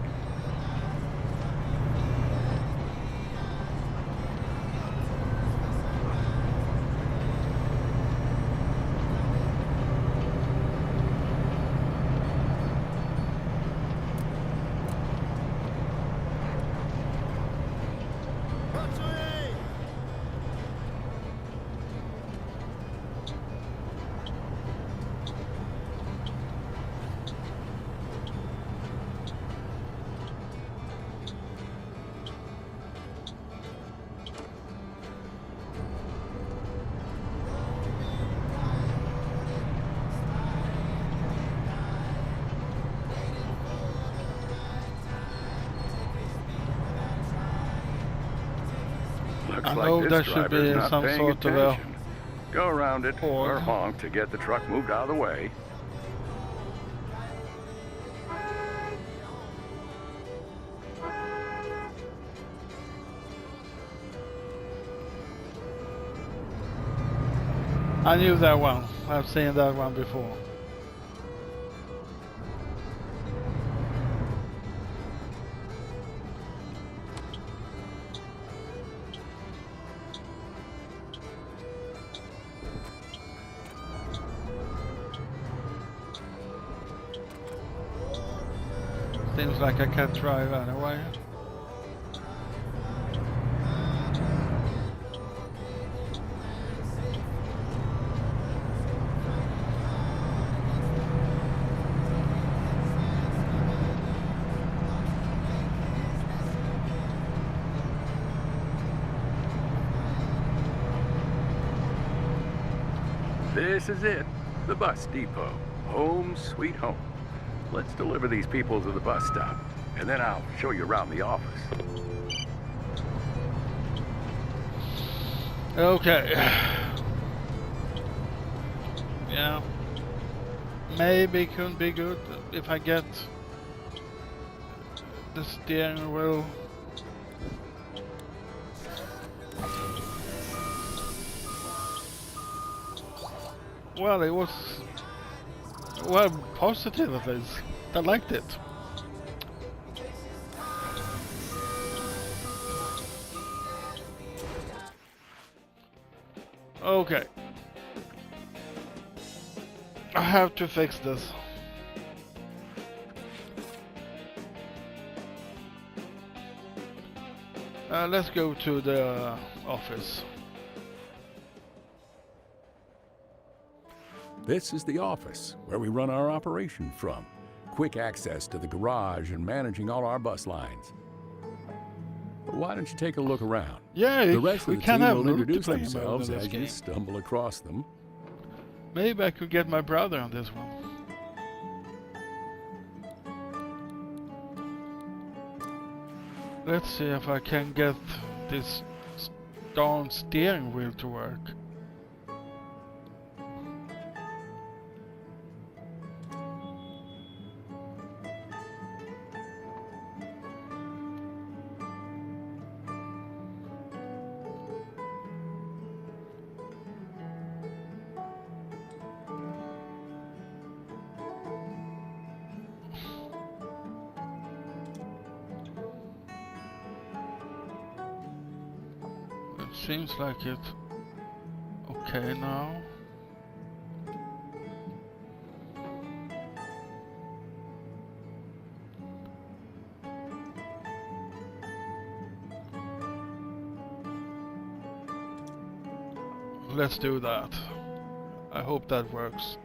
Looks I like know this there should driver's be not some paying sort of a attention. Go around it or Or- honk to get the truck moved out of the way. I knew that one. I've seen that one before. Seems like I can't drive anyway. This is it, the bus depot. Home sweet home. Let's deliver these people to the bus stop, and then I'll show you around the office. Okay. Yeah. Maybe it could be good if I get the steering wheel. Well, it was positive at least. I liked it. Okay. I have to fix this. Let's go to the office. This is the office where we run our operation from. Quick access to the garage and managing all our bus lines. Why don't you take a look around? Yeah, The rest we of the can team have will introduce multiplayer mode themselves in this as you game. stumble across them. Maybe I could get my brother on this one. Let's see if I can get this darn steering wheel to work. Seems like it. Okay now. Let's do that. I hope that works.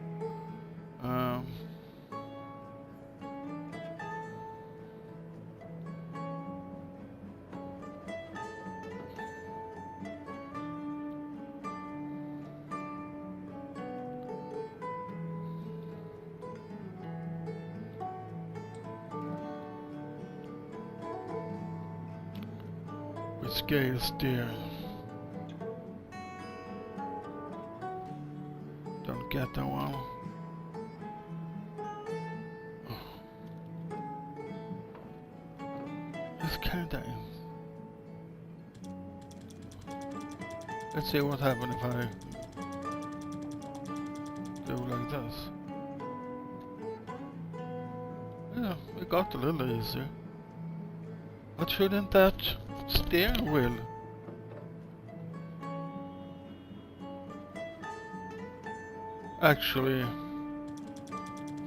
With scale steering. Don't get that one. It's kinda in. Let's see what happens if I do like this. Yeah, it got a little easier. But shouldn't that steering wheel actually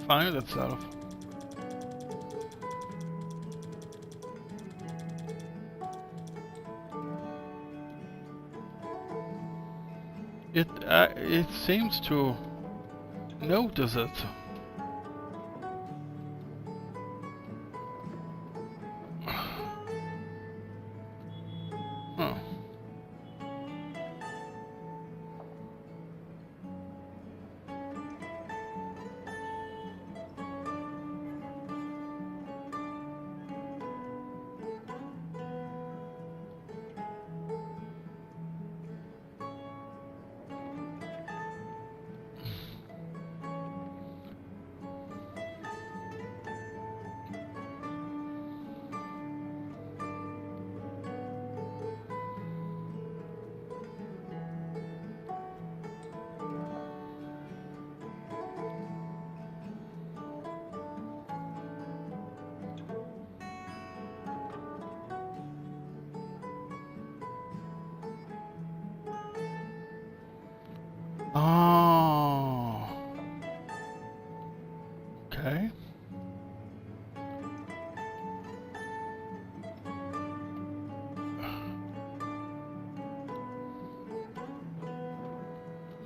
find itself? It seems to notice it. Huh.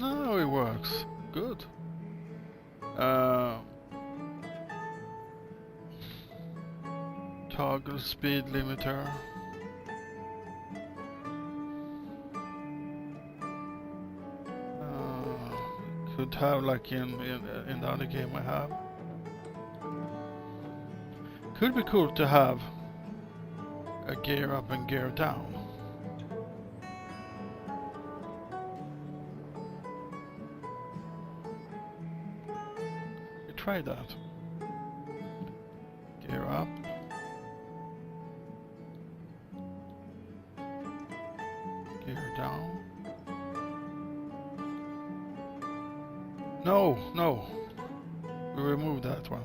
No, it works. Good. Toggle speed limiter. Could have like in the other game I have. Could be cool to have a gear up and gear down. Try that. Gear up. Gear down. No, no. We removed that one.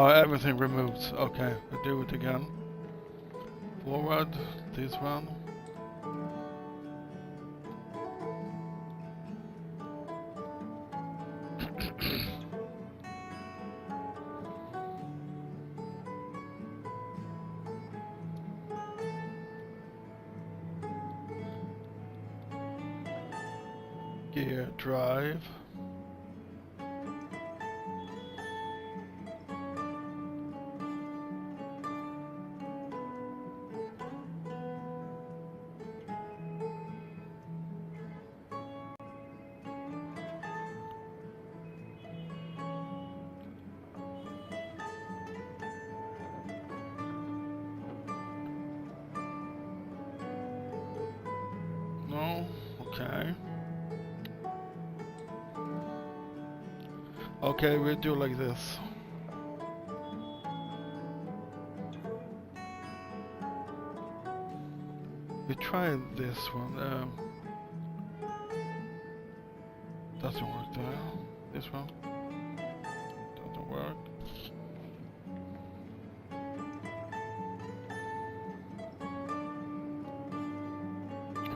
Everything removed. Okay, we'll do it again. Forward, this one. Gear drive. No, okay. Okay, we'll do like this. We tried this one. Doesn't work there. This one doesn't work.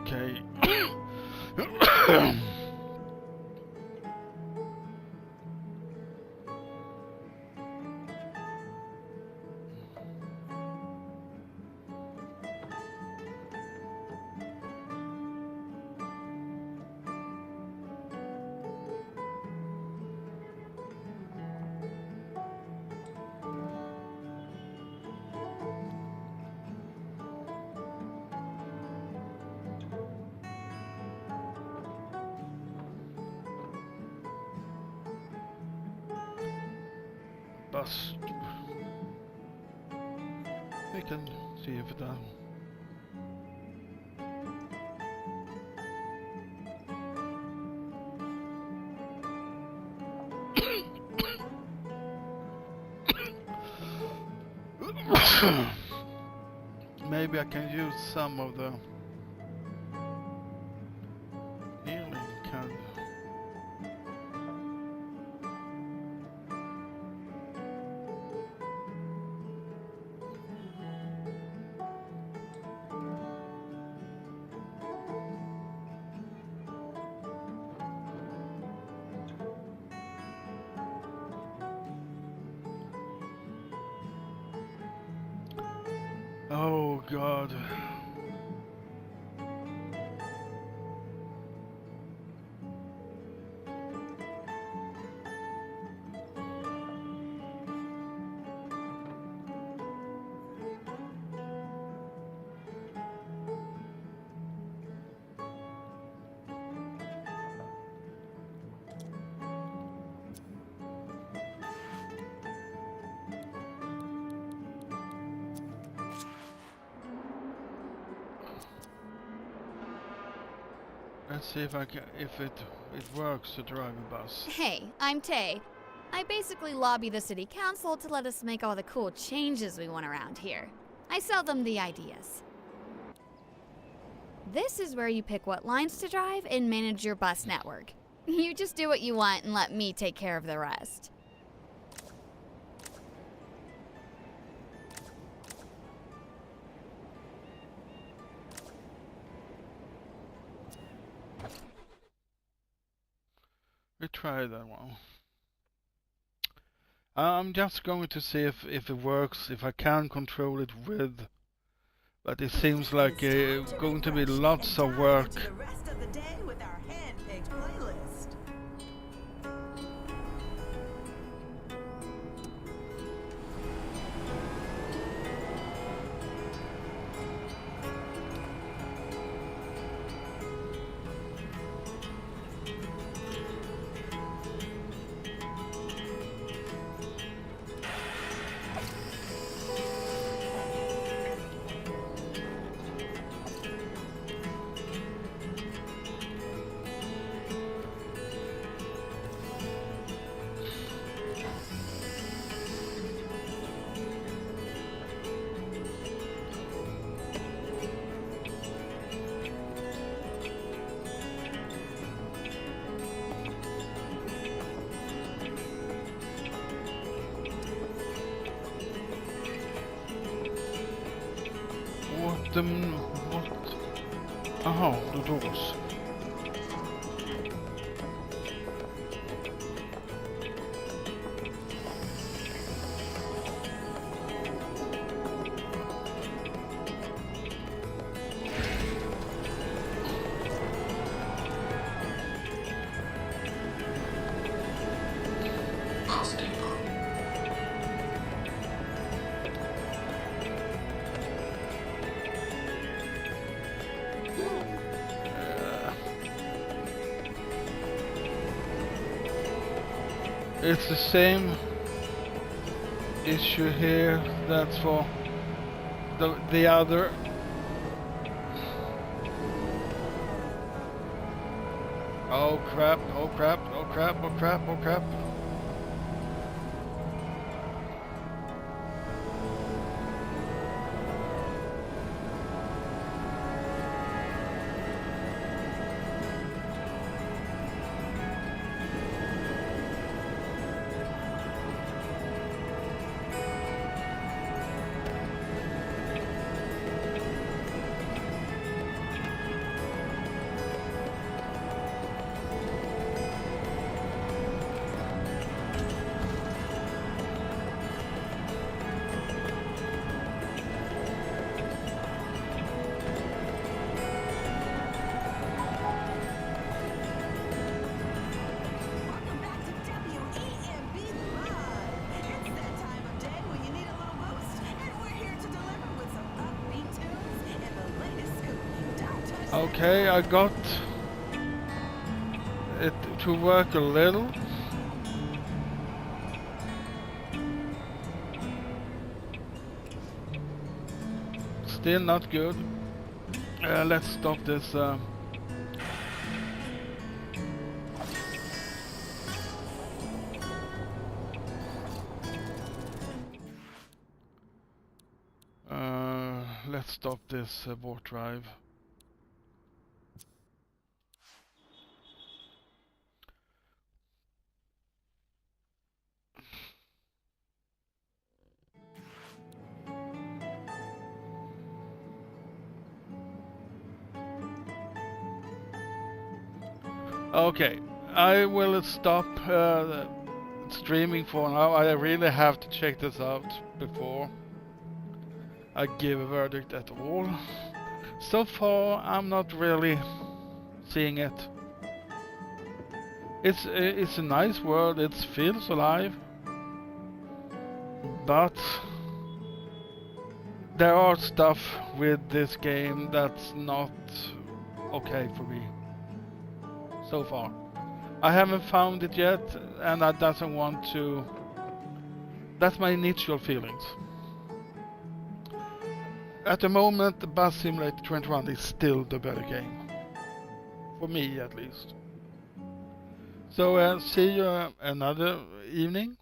Okay. Bus. We can see if it does. Maybe I can use some of the healing card. Oh God. Let's see if it works to drive a bus. Hey, I'm Tay. I basically lobby the city council to let us make all the cool changes we want around here. I sell them the ideas. This is where you pick what lines to drive and manage your bus network. You just do what you want and let me take care of the rest. We tried that one. I'm just going to see if it works, if I can control it with, but it seems like going to be lots of work. The rest of the day with our hand-picked playlist. What? Aha, the doors. It's the same issue here. That's for the other. Oh crap! Oh crap! Oh crap! Oh crap! Oh crap! Welcome back to WEMB Live. It's that time of day when you need a little boost, and we're here to deliver with some upbeat tunes and the latest scoop. Don't touch that Okay, I got it to work a little. Still not good. Let's stop this. Let's stop this warp drive. Okay, I will stop streaming for now. I really have to check this out before I give a verdict at all. So far, I'm not really seeing it. It's a nice world. It feels alive, but there are stuff with this game that's not okay for me. So far, I haven't found it yet, and I doesn't want to. That's my initial feelings. At the moment, the Bus Simulator 21 is still the better game, for me at least. So see you another evening,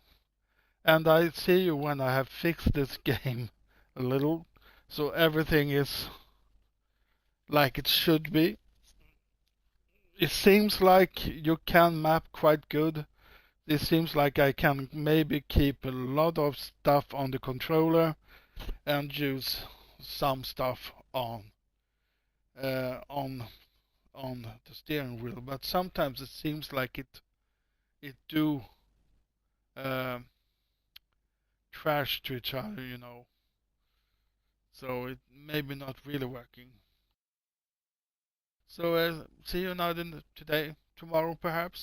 and I see you when I have fixed this game a little, so everything is like it should be. It seems like you can map quite good. It seems like I can maybe keep a lot of stuff on the controller and use some stuff on the steering wheel. But sometimes it seems like it do trash to each other, you know. So it maybe not really working. So see you now then today, tomorrow perhaps.